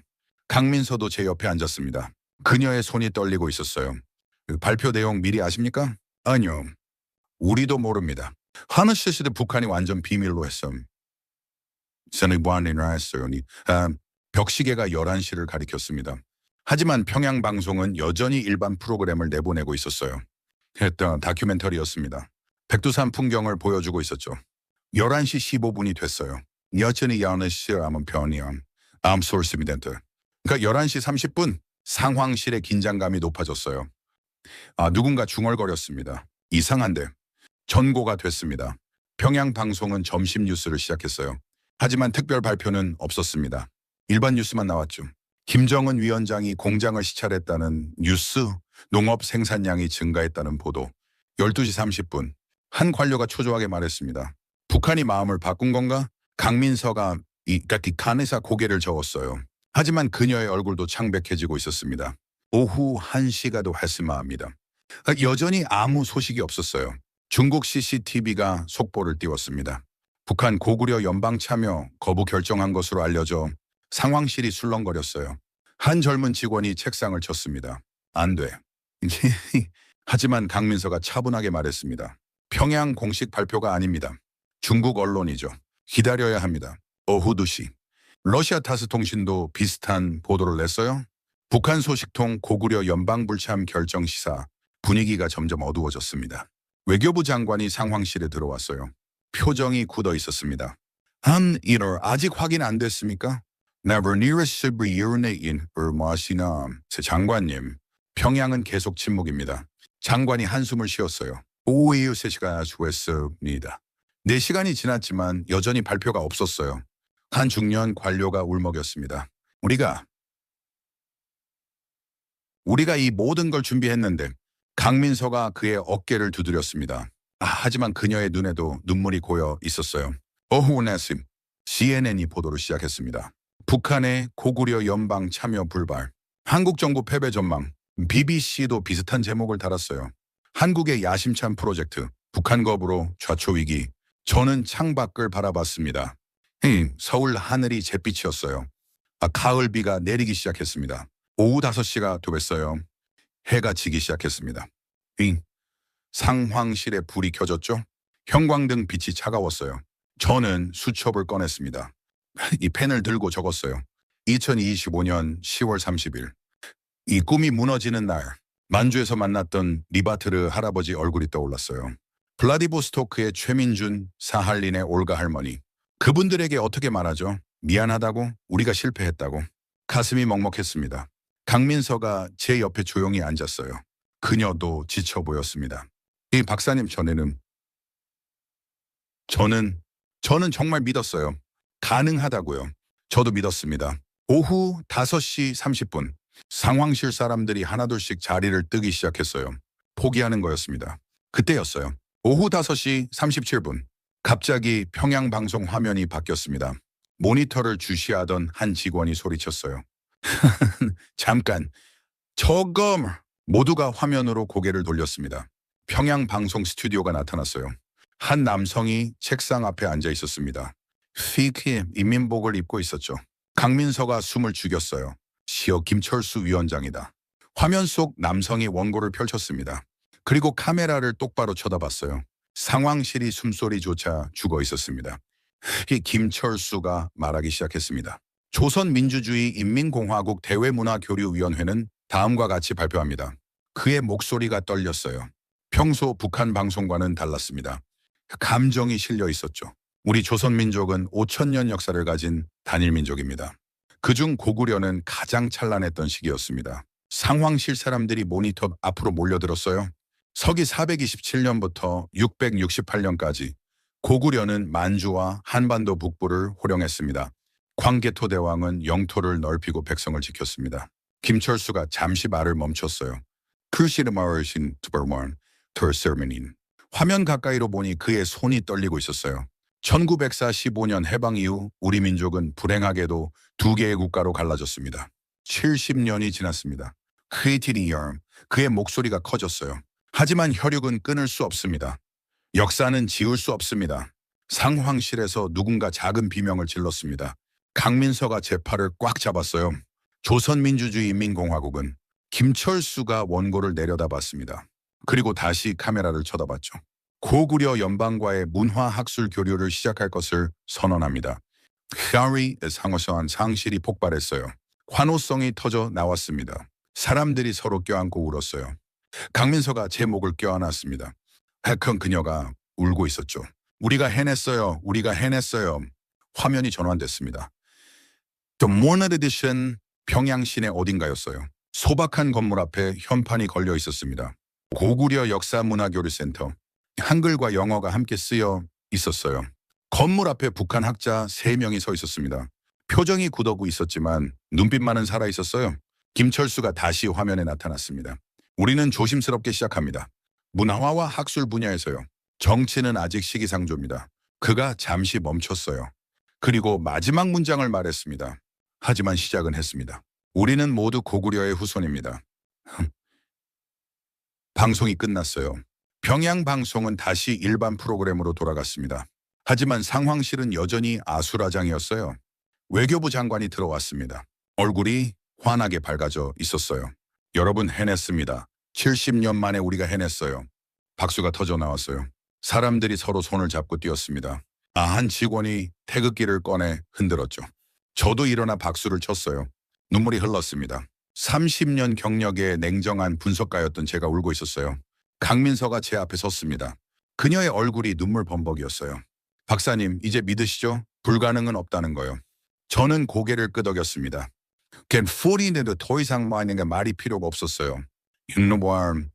강민서도 제 옆에 앉았습니다. 그녀의 손이 떨리고 있었어요. 그 발표 내용 미리 아십니까? 아니요. 우리도 모릅니다. 하는 시시도 북한이 완전 비밀로 했어. 벽시계가 11시를 가리켰습니다. 하지만 평양 방송은 여전히 일반 프로그램을 내보내고 있었어요. 했던 다큐멘터리였습니다. 백두산 풍경을 보여주고 있었죠. 11시 15분이 됐어요. 여전히 야원시 하면 편이야. 암소스입니다. 그러니까 11시 30분 상황실의 긴장감이 높아졌어요. 누군가 중얼거렸습니다. 이상한데. 전고가 됐습니다. 평양 방송은 점심 뉴스를 시작했어요. 하지만 특별 발표는 없었습니다. 일반 뉴스만 나왔죠. 김정은 위원장이 공장을 시찰했다는 뉴스, 농업 생산량이 증가했다는 보도. 12시 30분 한 관료가 초조하게 말했습니다. 북한이 마음을 바꾼 건가? 강민서가 칸에서 고개를 저었어요. 하지만 그녀의 얼굴도 창백해지고 있었습니다. 오후 1시가 됐습니다. 여전히 아무 소식이 없었어요. 중국 CCTV가 속보를 띄웠습니다. 북한 고구려 연방 참여 거부 결정한 것으로 알려져 상황실이 술렁거렸어요. 한 젊은 직원이 책상을 쳤습니다. 안 돼. 하지만 강민서가 차분하게 말했습니다. 평양 공식 발표가 아닙니다. 중국 언론이죠. 기다려야 합니다. 오후 2시. 러시아 타스 통신도 비슷한 보도를 냈어요. 북한 소식통 고구려 연방 불참 결정 시사. 분위기가 점점 어두워졌습니다. 외교부 장관이 상황실에 들어왔어요. 표정이 굳어 있었습니다. 이럴 아직 확인 안 됐습니까? 장관님, 평양은 계속 침묵입니다. 장관이 한숨을 쉬었어요. 오후 3시가 수했습니다. 4시간이 지났지만 여전히 발표가 없었어요. 한 중년 관료가 울먹였습니다. 우리가 이 모든 걸 준비했는데 강민서가 그의 어깨를 두드렸습니다. 하지만 그녀의 눈에도 눈물이 고여 있었어요. 오후 4시 CNN이 보도를 시작했습니다. 북한의 고구려 연방 참여 불발. 한국 정부 패배 전망. BBC도 비슷한 제목을 달았어요. 한국의 야심찬 프로젝트. 북한 겁으로 좌초 위기. 저는 창밖을 바라봤습니다. 서울 하늘이 잿빛이었어요. 가을비가 내리기 시작했습니다. 오후 5시가 되었어요. 해가 지기 시작했습니다. 상황실에 불이 켜졌죠. 형광등 빛이 차가웠어요. 저는 수첩을 꺼냈습니다. 이 펜을 들고 적었어요. 2025년 10월 30일. 이 꿈이 무너지는 날, 만주에서 만났던 리바트르 할아버지 얼굴이 떠올랐어요. 블라디보스토크의 최민준, 사할린의 올가 할머니. 그분들에게 어떻게 말하죠? 미안하다고? 우리가 실패했다고? 가슴이 먹먹했습니다. 강민서가 제 옆에 조용히 앉았어요. 그녀도 지쳐 보였습니다. 이 박사님 저는 정말 믿었어요. 가능하다고요. 저도 믿었습니다. 오후 5시 30분. 상황실 사람들이 하나둘씩 자리를 뜨기 시작했어요. 포기하는 거였습니다. 그때였어요. 오후 5시 37분. 갑자기 평양방송 화면이 바뀌었습니다. 모니터를 주시하던 한 직원이 소리쳤어요. 잠깐. 저거. 모두가 화면으로 고개를 돌렸습니다. 평양방송 스튜디오가 나타났어요. 한 남성이 책상 앞에 앉아 있었습니다. 피키 인민복을 입고 있었죠. 강민서가 숨을 죽였어요. 시어 김철수 위원장이다. 화면 속 남성이 원고를 펼쳤습니다. 그리고 카메라를 똑바로 쳐다봤어요. 상황실이 숨소리조차 죽어 있었습니다. 이 김철수가 말하기 시작했습니다. 조선민주주의 인민공화국 대외문화교류위원회는 다음과 같이 발표합니다. 그의 목소리가 떨렸어요. 평소 북한 방송과는 달랐습니다. 감정이 실려 있었죠. 우리 조선민족은 5,000년 역사를 가진 단일민족입니다. 그중 고구려는 가장 찬란했던 시기였습니다. 상황실 사람들이 모니터 앞으로 몰려들었어요. 서기 427년부터 668년까지 고구려는 만주와 한반도 북부를 호령했습니다. 광개토 대왕은 영토를 넓히고 백성을 지켰습니다. 김철수가 잠시 말을 멈췄어요. 크루시르마르신 투버먼 터세르메닌. 화면 가까이로 보니 그의 손이 떨리고 있었어요. 1945년 해방 이후 우리 민족은 불행하게도 두 개의 국가로 갈라졌습니다. 70년이 지났습니다. 그의 목소리가 커졌어요. 하지만 혈육은 끊을 수 없습니다. 역사는 지울 수 없습니다. 상황실에서 누군가 작은 비명을 질렀습니다. 강민서가 제 팔을 꽉 잡았어요. 조선민주주의인민공화국은 김철수가 원고를 내려다봤습니다. 그리고 다시 카메라를 쳐다봤죠. 고구려 연방과의 문화학술 교류를 시작할 것을 선언합니다. 하리 상어서한 상실이 폭발했어요. 환호성이 터져 나왔습니다. 사람들이 서로 껴안고 울었어요. 강민서가 제 목을 껴안았습니다. 큰 그녀가 울고 있었죠. 우리가 해냈어요. 우리가 해냈어요. 화면이 전환됐습니다. The Morning Edition 평양 시내 어딘가였어요. 소박한 건물 앞에 현판이 걸려 있었습니다. 고구려 역사문화교류센터. 한글과 영어가 함께 쓰여 있었어요. 건물 앞에 북한 학자 3명이 서 있었습니다. 표정이 굳어고 있었지만 눈빛만은 살아있었어요. 김철수가 다시 화면에 나타났습니다. 우리는 조심스럽게 시작합니다. 문화와 학술 분야에서요. 정치는 아직 시기상조입니다. 그가 잠시 멈췄어요. 그리고 마지막 문장을 말했습니다. 하지만 시작은 했습니다. 우리는 모두 고구려의 후손입니다. 방송이 끝났어요. 평양방송은 다시 일반 프로그램으로 돌아갔습니다. 하지만 상황실은 여전히 아수라장이었어요. 외교부 장관이 들어왔습니다. 얼굴이 환하게 밝아져 있었어요. 여러분 해냈습니다. 70년 만에 우리가 해냈어요. 박수가 터져 나왔어요. 사람들이 서로 손을 잡고 뛰었습니다. 한 직원이 태극기를 꺼내 흔들었죠. 저도 일어나 박수를 쳤어요. 눈물이 흘렀습니다. 30년 경력의 냉정한 분석가였던 제가 울고 있었어요. 강민서가 제 앞에 섰습니다. 그녀의 얼굴이 눈물 범벅이었어요. 박사님, 이제 믿으시죠? 불가능은 없다는 거요. 저는 고개를 끄덕였습니다. 걘 풀이인데도 더 이상 말이 필요가 없었어요.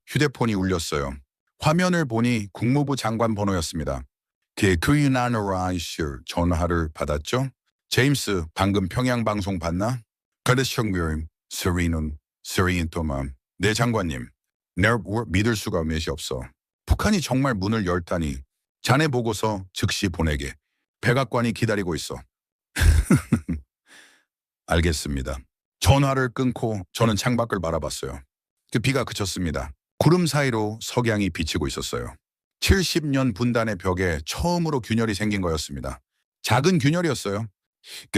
휴대폰이 울렸어요. 화면을 보니 국무부 장관 번호였습니다. 그유나노라이슈 전화를 받았죠? 제임스, 방금 평양방송 봤나? 가르청교임, 스리인토맘. 네 장관님, 내 믿을 수가 몇이 없어. 북한이 정말 문을 열다니. 자네 보고서 즉시 보내게. 백악관이 기다리고 있어. 알겠습니다. 전화를 끊고 저는 창밖을 바라봤어요. 그 비가 그쳤습니다. 구름 사이로 석양이 비치고 있었어요. 70년 분단의 벽에 처음으로 균열이 생긴 거였습니다. 작은 균열이었어요.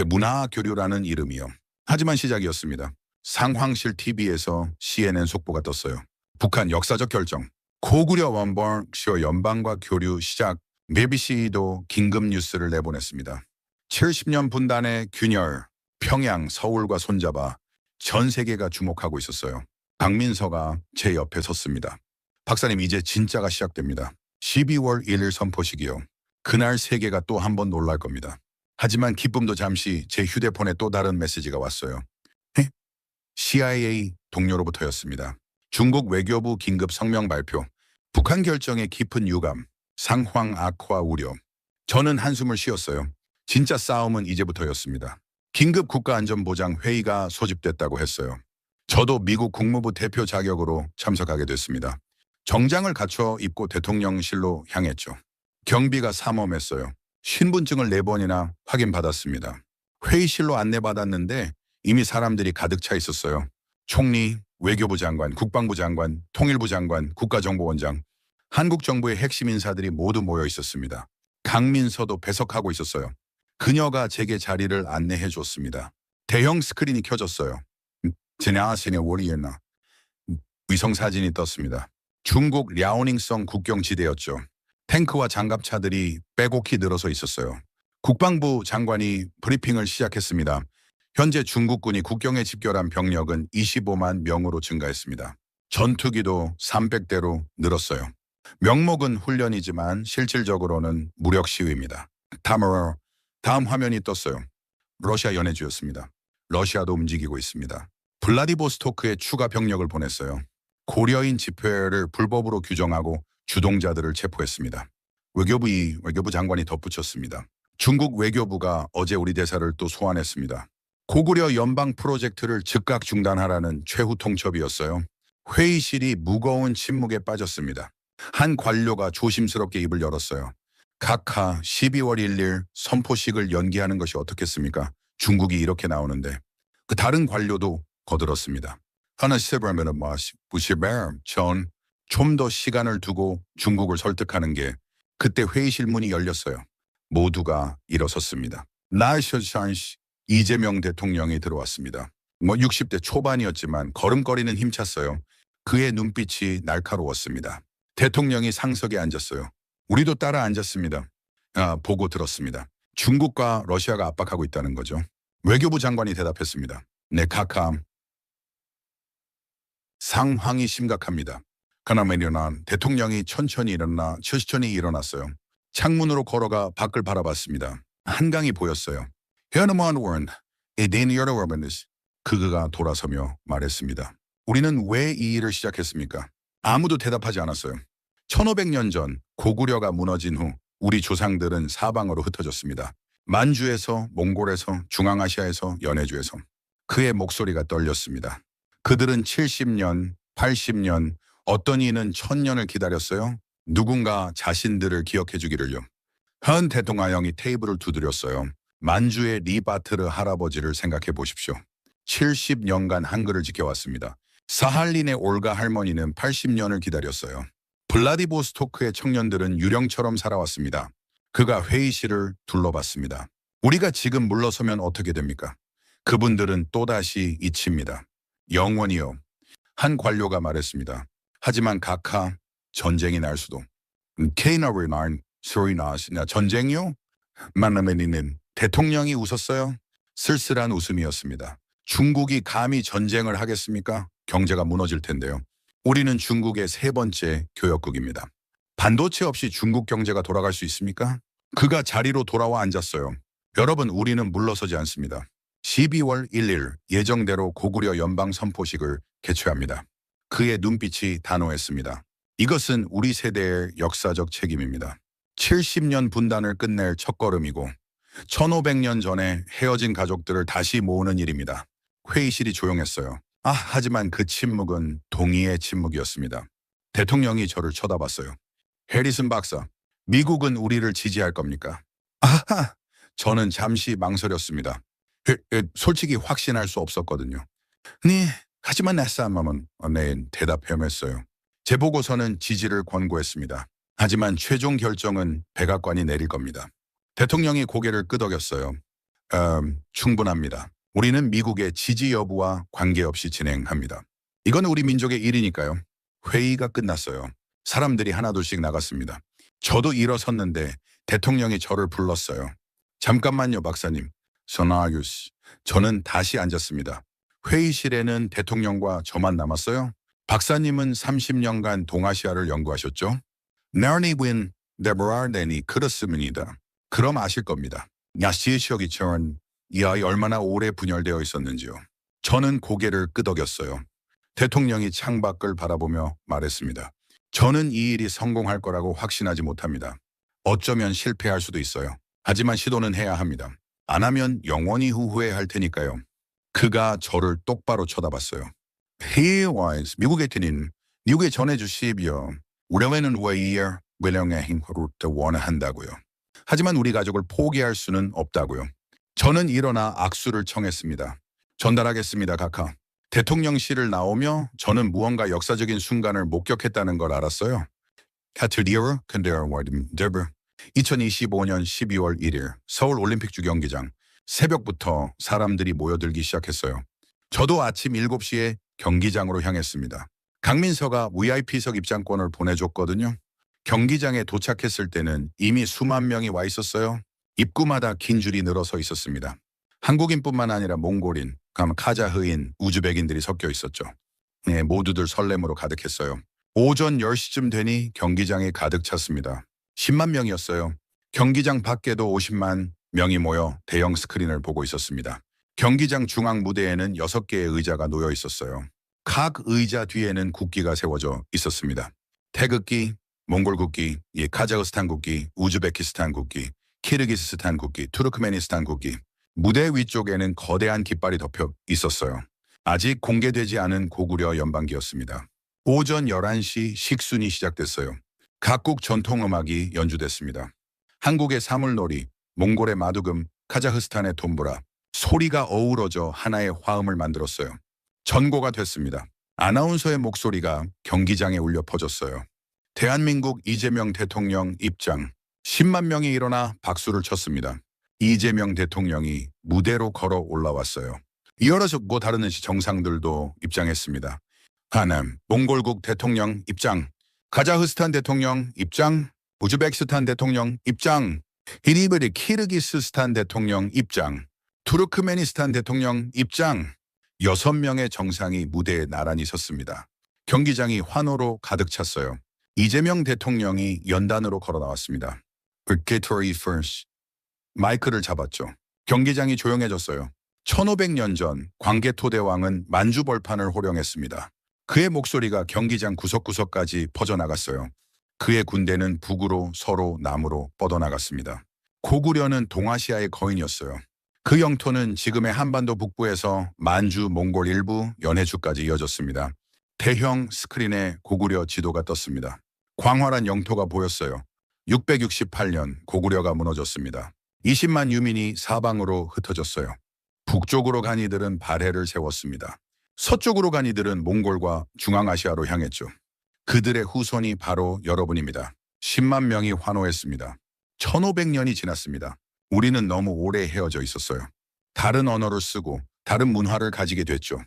문화교류라는 이름이요. 하지만 시작이었습니다. 상황실 TV에서 CNN 속보가 떴어요. 북한 역사적 결정. 고구려 원bor시오 연방과 교류 시작. BBC도 긴급 뉴스를 내보냈습니다. 70년 분단의 균열. 평양, 서울과 손잡아 전 세계가 주목하고 있었어요. 박민서가 제 옆에 섰습니다. 박사님, 이제 진짜가 시작됩니다. 12월 1일 선포식이요. 그날 세계가 또 한 번 놀랄 겁니다. 하지만 기쁨도 잠시 제 휴대폰에 또 다른 메시지가 왔어요. CIA 동료로부터였습니다. 중국 외교부 긴급 성명 발표. 북한 결정에 깊은 유감, 상황 악화 우려. 저는 한숨을 쉬었어요. 진짜 싸움은 이제부터였습니다. 긴급 국가안전보장 회의가 소집됐다고 했어요. 저도 미국 국무부 대표 자격으로 참석하게 됐습니다. 정장을 갖춰 입고 대통령실로 향했죠. 경비가 삼엄했어요. 신분증을 4번이나 확인받았습니다. 회의실로 안내받았는데 이미 사람들이 가득 차 있었어요. 총리, 외교부 장관, 국방부 장관, 통일부 장관, 국가정보원장, 한국 정부의 핵심 인사들이 모두 모여 있었습니다. 강민서도 배석하고 있었어요. 그녀가 제게 자리를 안내해 줬습니다. 대형 스크린이 켜졌어요. 지나시네 월이었나. 위성 사진이 떴습니다. 중국 랴오닝성 국경지대였죠. 탱크와 장갑차들이 빼곡히 늘어서 있었어요. 국방부 장관이 브리핑을 시작했습니다. 현재 중국군이 국경에 집결한 병력은 25만 명으로 증가했습니다. 전투기도 300대로 늘었어요. 명목은 훈련이지만 실질적으로는 무력 시위입니다. 다음 화면이 떴어요. 러시아 연해주였습니다. 러시아도 움직이고 있습니다. 블라디보스토크에 추가 병력을 보냈어요. 고려인 집회를 불법으로 규정하고 주동자들을 체포했습니다. 외교부 장관이 덧붙였습니다. 중국 외교부가 어제 우리 대사를 또 소환했습니다. 고구려 연방 프로젝트를 즉각 중단하라는 최후 통첩이었어요. 회의실이 무거운 침묵에 빠졌습니다. 한 관료가 조심스럽게 입을 열었어요. 각하 12월 1일 선포식을 연기하는 것이 어떻겠습니까? 중국이 이렇게 나오는데. 그 다른 관료도 거들었습니다. 좀 더 시간을 두고 중국을 설득하는 게. 그때 회의실 문이 열렸어요. 모두가 일어섰습니다. 이재명 대통령이 들어왔습니다. 60대 초반이었지만 걸음걸이는 힘찼어요. 그의 눈빛이 날카로웠습니다. 대통령이 상석에 앉았어요. 우리도 따라 앉았습니다. 보고 들었습니다. 중국과 러시아가 압박하고 있다는 거죠. 외교부 장관이 대답했습니다. 네, 각하. 상황이 심각합니다. 그나마 대통령이 천천히 일어났어요. 창문으로 걸어가 밖을 바라봤습니다. 한강이 보였어요. 그가 돌아서며 말했습니다. 우리는 왜 이 일을 시작했습니까? 아무도 대답하지 않았어요. 1500년 전 고구려가 무너진 후 우리 조상들은 사방으로 흩어졌습니다. 만주에서, 몽골에서, 중앙아시아에서, 연해주에서. 그의 목소리가 떨렸습니다. 그들은 70년, 80년, 어떤 이는 1000년을 기다렸어요. 누군가 자신들을 기억해 주기를요. 현 대통령이 테이블을 두드렸어요. 만주의 리바트르 할아버지를 생각해 보십시오. 70년간 한글을 지켜왔습니다. 사할린의 올가 할머니는 80년을 기다렸어요. 블라디보스토크의 청년들은 유령처럼 살아왔습니다. 그가 회의실을 둘러봤습니다. 우리가 지금 물러서면 어떻게 됩니까? 그분들은 또다시 잊힙니다. 영원히요. 한 관료가 말했습니다. 하지만 각하, 전쟁이 날 수도. 전쟁이요? 만나면이는 대통령이 웃었어요. 쓸쓸한 웃음이었습니다. 중국이 감히 전쟁을 하겠습니까? 경제가 무너질 텐데요. 우리는 중국의 3번째 교역국입니다. 반도체 없이 중국 경제가 돌아갈 수 있습니까? 그가 자리로 돌아와 앉았어요. 여러분, 우리는 물러서지 않습니다. 12월 1일 예정대로 고구려 연방 선포식을 개최합니다. 그의 눈빛이 단호했습니다. 이것은 우리 세대의 역사적 책임입니다. 70년 분단을 끝낼 첫걸음이고 1500년 전에 헤어진 가족들을 다시 모으는 일입니다. 회의실이 조용했어요. 하지만 그 침묵은 동의의 침묵이었습니다. 대통령이 저를 쳐다봤어요. 해리슨 박사, 미국은 우리를 지지할 겁니까? 저는 잠시 망설였습니다. 솔직히 확신할 수 없었거든요. 네, 하지만 나싸움은 대답했어요. 제 보고서는 지지를 권고했습니다. 하지만 최종 결정은 백악관이 내릴 겁니다. 대통령이 고개를 끄덕였어요. 충분합니다. 우리는 미국의 지지 여부와 관계없이 진행합니다. 이건 우리 민족의 일이니까요. 회의가 끝났어요. 사람들이 하나둘씩 나갔습니다. 저도 일어섰는데 대통령이 저를 불렀어요. 잠깐만요, 박사님. 소나유스. 저는 다시 앉았습니다. 회의실에는 대통령과 저만 남았어요. 박사님은 30년간 동아시아를 연구하셨죠? 나르니윈 데브라르덴이 그렇습니다. 그럼 아실 겁니다. 야시시오기처럼 이 아이 얼마나 오래 분열되어 있었는지요. 저는 고개를 끄덕였어요. 대통령이 창밖을 바라보며 말했습니다. 저는 이 일이 성공할 거라고 확신하지 못합니다. 어쩌면 실패할 수도 있어요. 하지만 시도는 해야 합니다. 안 하면 영원히 후회할 테니까요. 그가 저를 똑바로 쳐다봤어요. He was 미국의 팀인 미국에 전해주시비요. 우리는 왜 외령의 행보를 원한다고요. 하지만 우리 가족을 포기할 수는 없다고요. 저는 일어나 악수를 청했습니다. 전달하겠습니다, 카카. 대통령실을 나오며 저는 무언가 역사적인 순간을 목격했다는 걸 알았어요. 카트리어 컨데어워드 데브 2025년 12월 1일 서울 올림픽 주경기장 새벽부터 사람들이 모여들기 시작했어요. 저도 아침 7시에 경기장으로 향했습니다. 강민서가 VIP석 입장권을 보내줬거든요. 경기장에 도착했을 때는 이미 수만 명이 와 있었어요. 입구마다 긴 줄이 늘어서 있었습니다. 한국인뿐만 아니라 몽골인, 카자흐인, 우즈벡인들이 섞여 있었죠. 네, 모두들 설렘으로 가득했어요. 오전 10시쯤 되니 경기장이 가득 찼습니다. 10만 명이었어요. 경기장 밖에도 50만 명이 모여 대형 스크린을 보고 있었습니다. 경기장 중앙 무대에는 6개의 의자가 놓여 있었어요. 각 의자 뒤에는 국기가 세워져 있었습니다. 태극기, 몽골 국기, 카자흐스탄 국기, 우즈베키스탄 국기, 키르기스스탄 국기, 투르크메니스탄 국기. 무대 위쪽에는 거대한 깃발이 덮여 있었어요. 아직 공개되지 않은 고구려 연방기였습니다. 오전 11시 식순이 시작됐어요. 각국 전통음악이 연주됐습니다. 한국의 사물놀이, 몽골의 마두금, 카자흐스탄의 톰브라. 소리가 어우러져 하나의 화음을 만들었어요. 전고가 됐습니다. 아나운서의 목소리가 경기장에 울려 퍼졌어요. 대한민국 이재명 대통령 입장. 10만 명이 일어나 박수를 쳤습니다. 이재명 대통령이 무대로 걸어 올라왔어요. 이어서 다른 정상들도 입장했습니다. 하남, 몽골국 대통령 입장, 카자흐스탄 대통령 입장, 우즈베키스탄 대통령 입장, 히리브리 키르기스스탄 대통령 입장, 투르크메니스탄 대통령 입장. 6명의 정상이 무대에 나란히 섰습니다. 경기장이 환호로 가득 찼어요. 이재명 대통령이 연단으로 걸어 나왔습니다. Victory first. 마이크를 잡았죠. 경기장이 조용해졌어요. 1500년 전 광개토대왕은 만주벌판을 호령했습니다. 그의 목소리가 경기장 구석구석까지 퍼져나갔어요. 그의 군대는 북으로 서로 남으로 뻗어나갔습니다. 고구려는 동아시아의 거인이었어요. 그 영토는 지금의 한반도 북부에서 만주, 몽골 일부, 연해주까지 이어졌습니다. 대형 스크린에 고구려 지도가 떴습니다. 광활한 영토가 보였어요. 668년 고구려가 무너졌습니다. 20만 유민이 사방으로 흩어졌어요. 북쪽으로 간 이들은 발해를 세웠습니다. 서쪽으로 간 이들은 몽골과 중앙아시아로 향했죠. 그들의 후손이 바로 여러분입니다. 10만 명이 환호했습니다. 1500년이 지났습니다. 우리는 너무 오래 헤어져 있었어요. 다른 언어를 쓰고 다른 문화를 가지게 됐죠.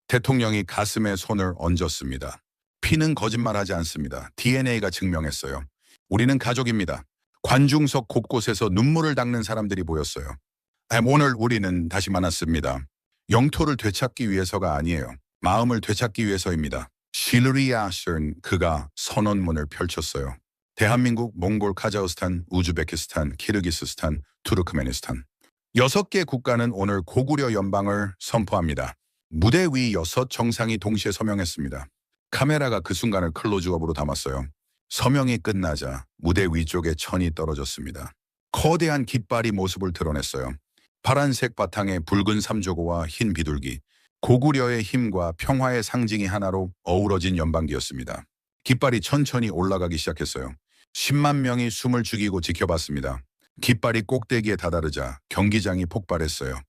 대통령이 가슴에 손을 얹었습니다. 피는 거짓말하지 않습니다. DNA가 증명했어요. 우리는 가족입니다. 관중석 곳곳에서 눈물을 닦는 사람들이 보였어요. 오늘 우리는 다시 만났습니다. 영토를 되찾기 위해서가 아니에요. 마음을 되찾기 위해서입니다. 실리아스는 그가 선언문을 펼쳤어요. 대한민국, 몽골, 카자흐스탄, 우즈베키스탄, 키르기스스탄, 투르크메니스탄. 6개 국가는 오늘 고구려 연방을 선포합니다. 무대 위 6 정상이 동시에 서명했습니다. 카메라가 그 순간을 클로즈업으로 담았어요. 서명이 끝나자 무대 위쪽에 천이 떨어졌습니다. 거대한 깃발이 모습을 드러냈어요. 파란색 바탕에 붉은 삼조고와 흰 비둘기, 고구려의 힘과 평화의 상징이 하나로 어우러진 연방기였습니다. 깃발이 천천히 올라가기 시작했어요. 10만 명이 숨을 죽이고 지켜봤습니다. 깃발이 꼭대기에 다다르자 경기장이 폭발했어요.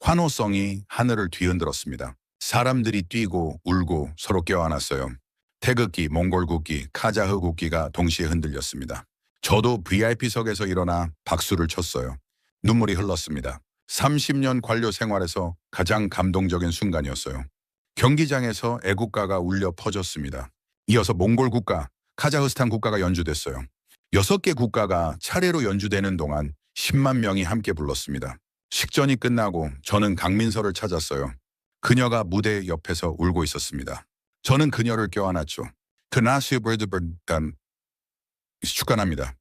환호성이 하늘을 뒤흔들었습니다. 사람들이 뛰고 울고 서로 껴안았어요. 태극기, 몽골 국기, 카자흐 국기가 동시에 흔들렸습니다. 저도 VIP석에서 일어나 박수를 쳤어요. 눈물이 흘렀습니다. 30년 관료 생활에서 가장 감동적인 순간이었어요. 경기장에서 애국가가 울려 퍼졌습니다. 이어서 몽골 국가, 카자흐스탄 국가가 연주됐어요. 6개 국가가 차례로 연주되는 동안 10만 명이 함께 불렀습니다. 식전이 끝나고 저는 강민서를 찾았어요. 그녀가 무대 옆에서 울고 있었습니다. 저는 그녀를 껴안았죠. 그나시오 브르드버단 축하합니다.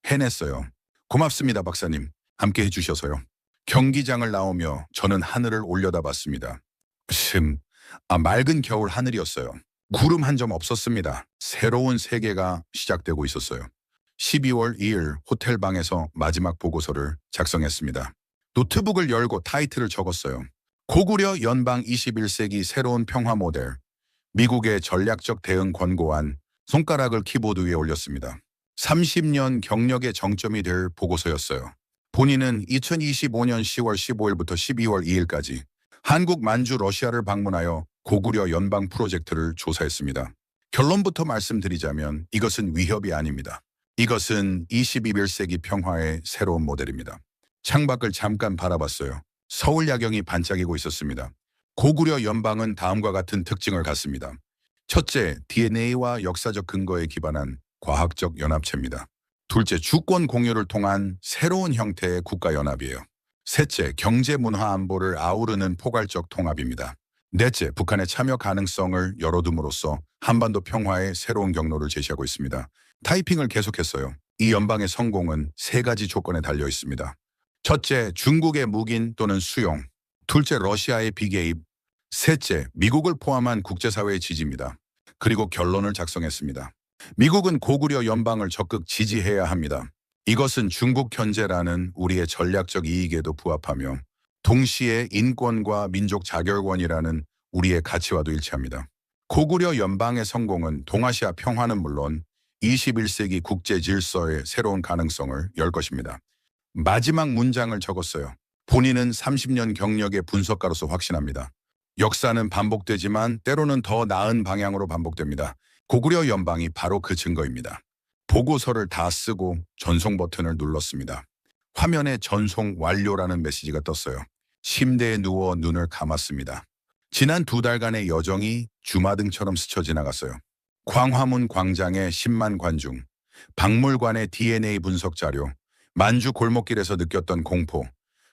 해냈어요. 고맙습니다, 박사님. 함께 해주셔서요. 경기장을 나오며 저는 하늘을 올려다봤습니다. 맑은 겨울 하늘이었어요. 구름 한 점 없었습니다. 새로운 세계가 시작되고 있었어요. 12월 2일 호텔 방에서 마지막 보고서를 작성했습니다. 노트북을 열고 타이틀을 적었어요. 고구려 연방 21세기 새로운 평화 모델. 미국의 전략적 대응 권고안. 손가락을 키보드 위에 올렸습니다. 30년 경력의 정점이 될 보고서였어요. 본인은 2025년 10월 15일부터 12월 2일까지 한국, 만주, 러시아를 방문하여 고구려 연방 프로젝트를 조사했습니다. 결론부터 말씀드리자면 이것은 위협이 아닙니다. 이것은 21세기 평화의 새로운 모델입니다. 창밖을 잠깐 바라봤어요. 서울 야경이 반짝이고 있었습니다. 고구려 연방은 다음과 같은 특징을 갖습니다. 첫째, DNA와 역사적 근거에 기반한 과학적 연합체입니다. 둘째, 주권 공유를 통한 새로운 형태의 국가연합이에요. 셋째, 경제 문화 안보를 아우르는 포괄적 통합입니다. 넷째, 북한의 참여 가능성을 열어둠으로써 한반도 평화의 새로운 경로를 제시하고 있습니다. 타이핑을 계속했어요. 이 연방의 성공은 3가지 조건에 달려 있습니다. 첫째, 중국의 묵인 또는 수용. 둘째, 러시아의 비개입. 셋째, 미국을 포함한 국제사회의 지지입니다. 그리고 결론을 작성했습니다. 미국은 고구려 연방을 적극 지지해야 합니다. 이것은 중국 견제라는 우리의 전략적 이익에도 부합하며 동시에 인권과 민족 자결권이라는 우리의 가치와도 일치합니다. 고구려 연방의 성공은 동아시아 평화는 물론 21세기 국제 질서의 새로운 가능성을 열 것입니다. 마지막 문장을 적었어요. 본인은 30년 경력의 분석가로서 확신합니다. 역사는 반복되지만 때로는 더 나은 방향으로 반복됩니다. 고구려 연방이 바로 그 증거입니다. 보고서를 다 쓰고 전송 버튼을 눌렀습니다. 화면에 전송 완료라는 메시지가 떴어요. 침대에 누워 눈을 감았습니다. 지난 2달간의 여정이 주마등처럼 스쳐 지나갔어요. 광화문 광장의 10만 관중, 박물관의 DNA 분석 자료, 만주 골목길에서 느꼈던 공포,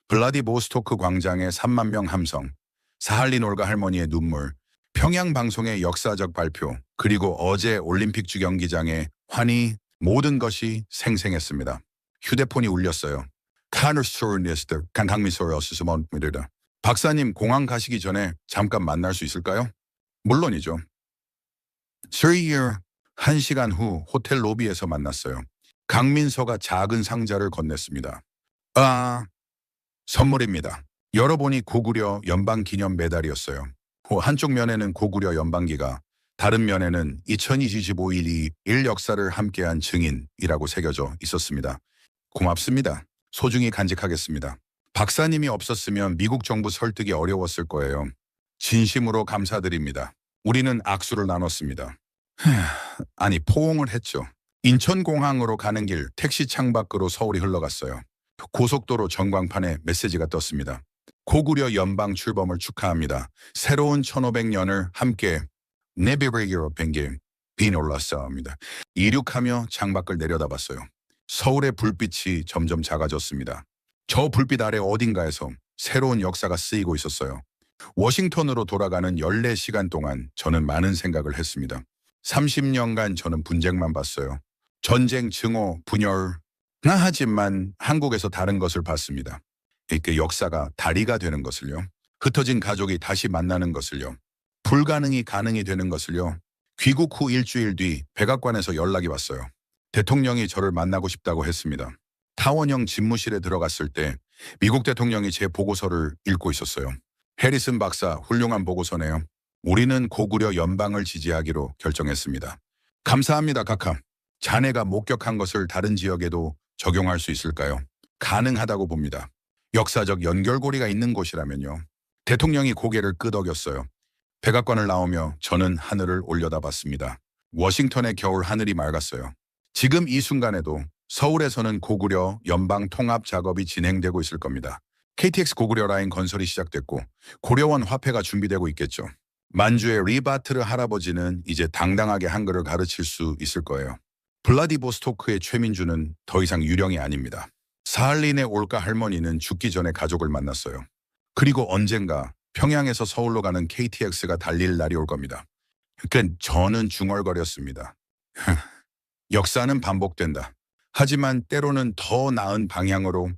블라디보스토크 광장의 3만 명 함성, 사할린 올가 할머니의 눈물, 평양 방송의 역사적 발표, 그리고 어제 올림픽 주경기장의 환희, 모든 것이 생생했습니다. 휴대폰이 울렸어요. 박사님, 공항 가시기 전에 잠깐 만날 수 있을까요? 물론이죠. 1시간 후 호텔 로비에서 만났어요. 강민서가 작은 상자를 건넸습니다. 선물입니다. 열어보니 고구려 연방 기념 메달이었어요. 한쪽 면에는 고구려 연방기가, 다른 면에는 2025일이 역사를 함께한 증인이라고 새겨져 있었습니다. 고맙습니다. 소중히 간직하겠습니다. 박사님이 없었으면 미국 정부 설득이 어려웠을 거예요. 진심으로 감사드립니다. 우리는 악수를 나눴습니다. 아니, 포옹을 했죠. 인천공항으로 가는 길 택시 창밖으로 서울이 흘러갔어요. 고속도로 전광판에 메시지가 떴습니다. 고구려 연방 출범을 축하합니다. 새로운 1500년을 함께 네비브리기로 뱅길 비놀라싸입니다. 이륙하며 창밖을 내려다봤어요. 서울의 불빛이 점점 작아졌습니다. 저 불빛 아래 어딘가에서 새로운 역사가 쓰이고 있었어요. 워싱턴으로 돌아가는 14시간 동안 저는 많은 생각을 했습니다. 30년간 저는 분쟁만 봤어요. 전쟁, 증오, 분열. 하지만 한국에서 다른 것을 봤습니다. 그 역사가 다리가 되는 것을요. 흩어진 가족이 다시 만나는 것을요. 불가능이 가능이 되는 것을요. 귀국 후 일주일 뒤 백악관에서 연락이 왔어요. 대통령이 저를 만나고 싶다고 했습니다. 타원형 집무실에 들어갔을 때 미국 대통령이 제 보고서를 읽고 있었어요. 해리슨 박사, 훌륭한 보고서네요. 우리는 고구려 연방을 지지하기로 결정했습니다. 감사합니다, 카카. 자네가 목격한 것을 다른 지역에도 적용할 수 있을까요? 가능하다고 봅니다. 역사적 연결고리가 있는 곳이라면요. 대통령이 고개를 끄덕였어요. 백악관을 나오며 저는 하늘을 올려다봤습니다. 워싱턴의 겨울 하늘이 맑았어요. 지금 이 순간에도 서울에서는 고구려 연방 통합 작업이 진행되고 있을 겁니다. KTX 고구려 라인 건설이 시작됐고 고려원 화폐가 준비되고 있겠죠. 만주의 리바트르 할아버지는 이제 당당하게 한글을 가르칠 수 있을 거예요. 블라디보스토크의 최민주는 더 이상 유령이 아닙니다. 사할린의 올가 할머니는 죽기 전에 가족을 만났어요. 그리고 언젠가 평양에서 서울로 가는 KTX가 달릴 날이 올 겁니다. 저는 중얼거렸습니다. 역사는 반복된다. 하지만 때로는 더 나은 방향으로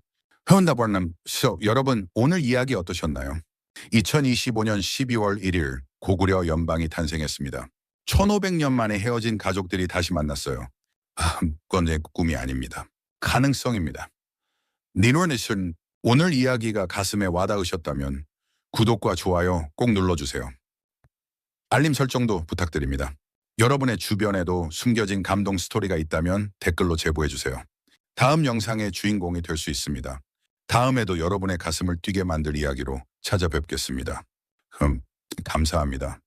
회원다보람. 여러분, 오늘 이야기 어떠셨나요? 2025년 12월 1일 고구려 연방이 탄생했습니다. 1500년 만에 헤어진 가족들이 다시 만났어요. 그건 내 꿈이 아닙니다. 가능성입니다. 니노니슨, 오늘 이야기가 가슴에 와닿으셨다면 구독과 좋아요 꼭 눌러주세요. 알림 설정도 부탁드립니다. 여러분의 주변에도 숨겨진 감동 스토리가 있다면 댓글로 제보해주세요. 다음 영상의 주인공이 될 수 있습니다. 다음에도 여러분의 가슴을 뛰게 만들 이야기로 찾아뵙겠습니다. 감사합니다.